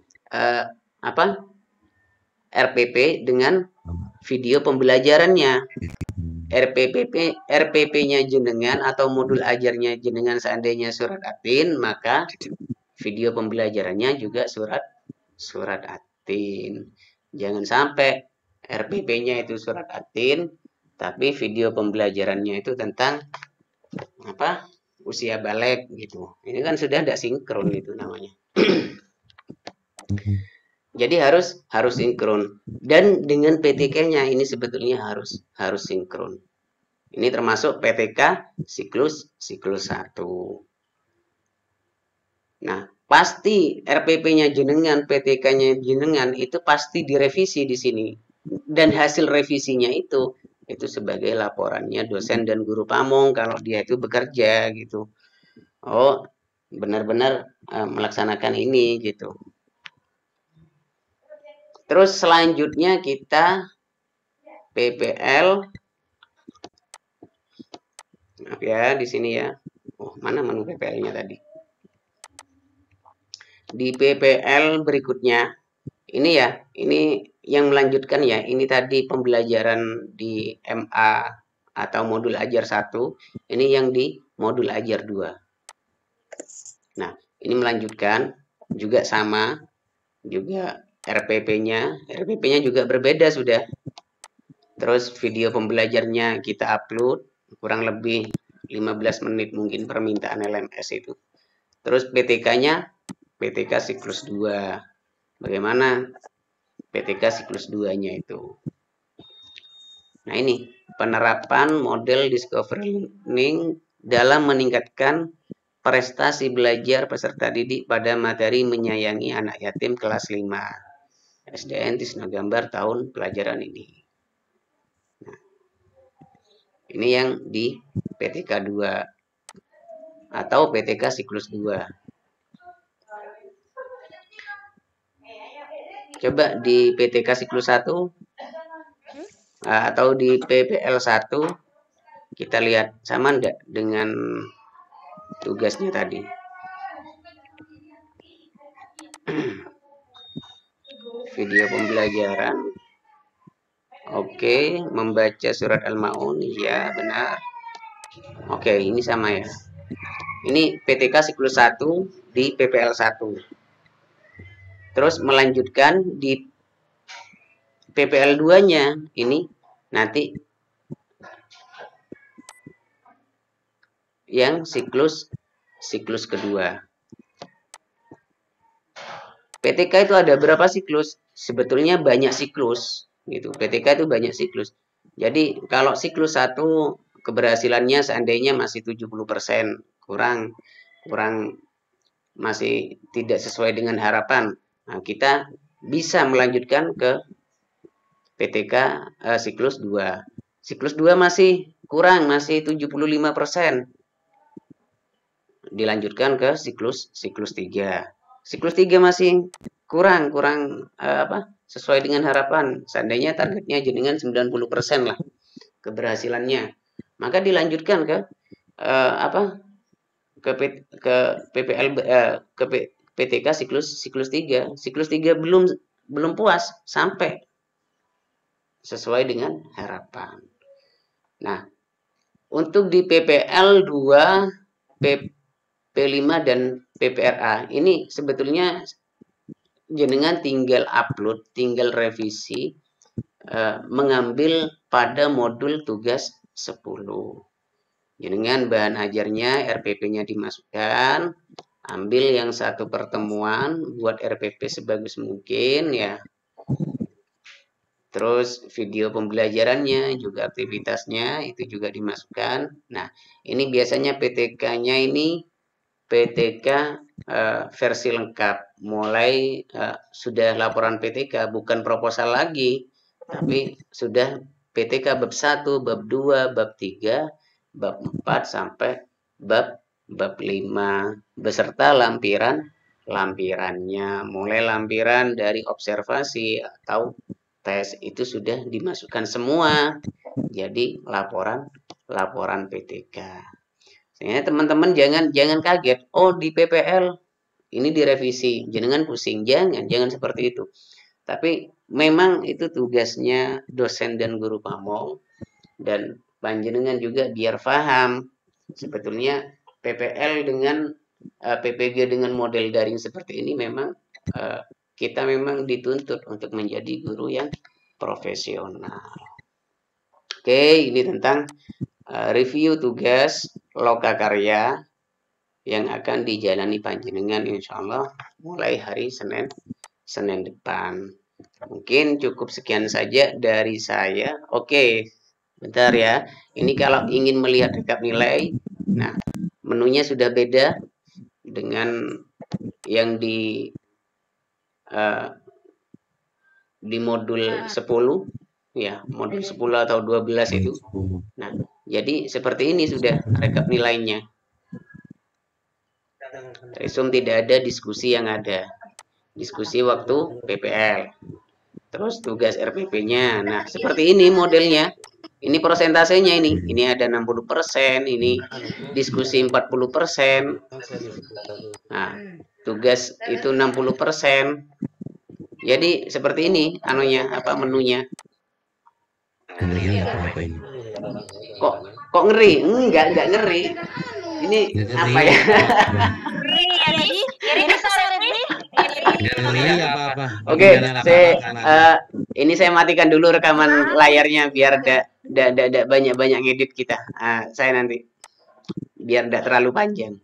RPP dengan video pembelajarannya. RPP-nya jenengan atau modul ajarnya jenengan seandainya surat Atin, maka video pembelajarannya juga surat Atin. Jangan sampai RPP-nya itu surat Atin, tapi video pembelajarannya itu tentang usia balik gitu. Ini kan sudah tidak sinkron itu namanya. Jadi harus sinkron. Dan dengan PTK-nya ini sebetulnya harus sinkron. Ini termasuk PTK siklus 1. Nah, pasti RPP-nya jenengan, PTK-nya jenengan itu pasti direvisi di sini. Dan hasil revisinya itu sebagai laporannya dosen dan guru pamong kalau dia itu bekerja gitu. Oh, benar-benar melaksanakan ini gitu. Terus selanjutnya kita PPL. Maaf ya di sini ya. Oh, mana menu PPL-nya tadi? Di PPL berikutnya ini ya, ini yang melanjutkan ya. Ini tadi pembelajaran di MA atau modul ajar 1, ini yang di modul ajar 2. Nah, ini melanjutkan juga sama, juga RPP-nya juga berbeda sudah. Terus video pembelajarnya kita upload kurang lebih 15 menit mungkin permintaan LMS itu. Terus PTK-nya PTK siklus 2. Bagaimana PTK siklus 2-nya itu? Nah, ini penerapan model discovery learning dalam meningkatkan prestasi belajar peserta didik pada materi menyayangi anak yatim kelas 5 SDN Tisna Gambar tahun pelajaran ini. Nah, ini yang di PTK 2 atau PTK siklus 2. Coba di PTK siklus 1 atau di PPL 1 kita lihat sama enggak dengan tugasnya tadi. Video pembelajaran. Oke, membaca surat Al-Maun, ya benar. Oke, ini sama ya. Ini PTK siklus 1 di PPL 1. Terus melanjutkan di PPL 2-nya ini nanti yang siklus kedua. PTK itu ada berapa siklus? Sebetulnya banyak siklus gitu. PTK itu banyak siklus. Jadi kalau siklus 1 keberhasilannya seandainya masih 70%, kurang masih tidak sesuai dengan harapan. Nah, kita bisa melanjutkan ke PTK siklus 2. Siklus 2 masih kurang, masih 75%. Dilanjutkan ke siklus 3. Siklus 3 masih kurang sesuai dengan harapan. Seandainya targetnya jenengan 90% lah keberhasilannya. Maka dilanjutkan ke PTK siklus 3. Siklus 3 belum puas sampai sesuai dengan harapan. Nah, untuk di PPL 2, P5 dan PPRA ini sebetulnya jenengan tinggal upload, tinggal revisi, mengambil pada modul tugas 10. Jenengan bahan ajarnya, RPP-nya dimasukkan, ambil yang satu pertemuan, buat RPP sebagus mungkin ya. Terus video pembelajarannya, juga aktivitasnya itu juga dimasukkan. Nah, ini biasanya PTK-nya ini PTK versi lengkap. Mulai sudah laporan PTK, bukan proposal lagi, tapi sudah PTK bab 1, bab 2, bab 3, bab 4 sampai bab 5 beserta lampirannya. Mulai lampiran dari observasi atau tes itu sudah dimasukkan semua. Jadi laporan PTK. Sehingga teman-teman jangan kaget. Oh, di PPL ini direvisi, jenengan pusing. Jangan seperti itu. Tapi memang itu tugasnya dosen dan guru pamong, dan panjenengan juga biar paham sebetulnya PPL dengan PPG dengan model daring seperti ini memang kita memang dituntut untuk menjadi guru yang profesional. Oke, ini tentang review tugas lokakarya yang akan dijalani panjenengan insya Allah mulai hari Senin depan. Mungkin cukup sekian saja dari saya. Oke, Bentar ya. Ini kalau ingin melihat rekap nilai, nah menunya sudah beda dengan yang di modul 10 ya, modul 10 atau 12 itu. Nah, jadi seperti ini sudah rekap nilainya. Resum tidak ada, diskusi yang ada. Diskusi waktu PPL. Terus tugas RPP-nya. Nah, seperti ini modelnya. Ini persentasenya ini. Ini ada 60%, ini diskusi 40%. Nah, tugas itu 60%. Jadi seperti ini anunya, menunya.
Ngeri apa ini?
Kok ngeri? Enggak ngeri. Ini apa ya?
Ngeri apa?
Oke, ini saya matikan dulu rekaman layarnya biar tidak banyak-banyak ngedit kita. Saya nanti biar tidak terlalu panjang.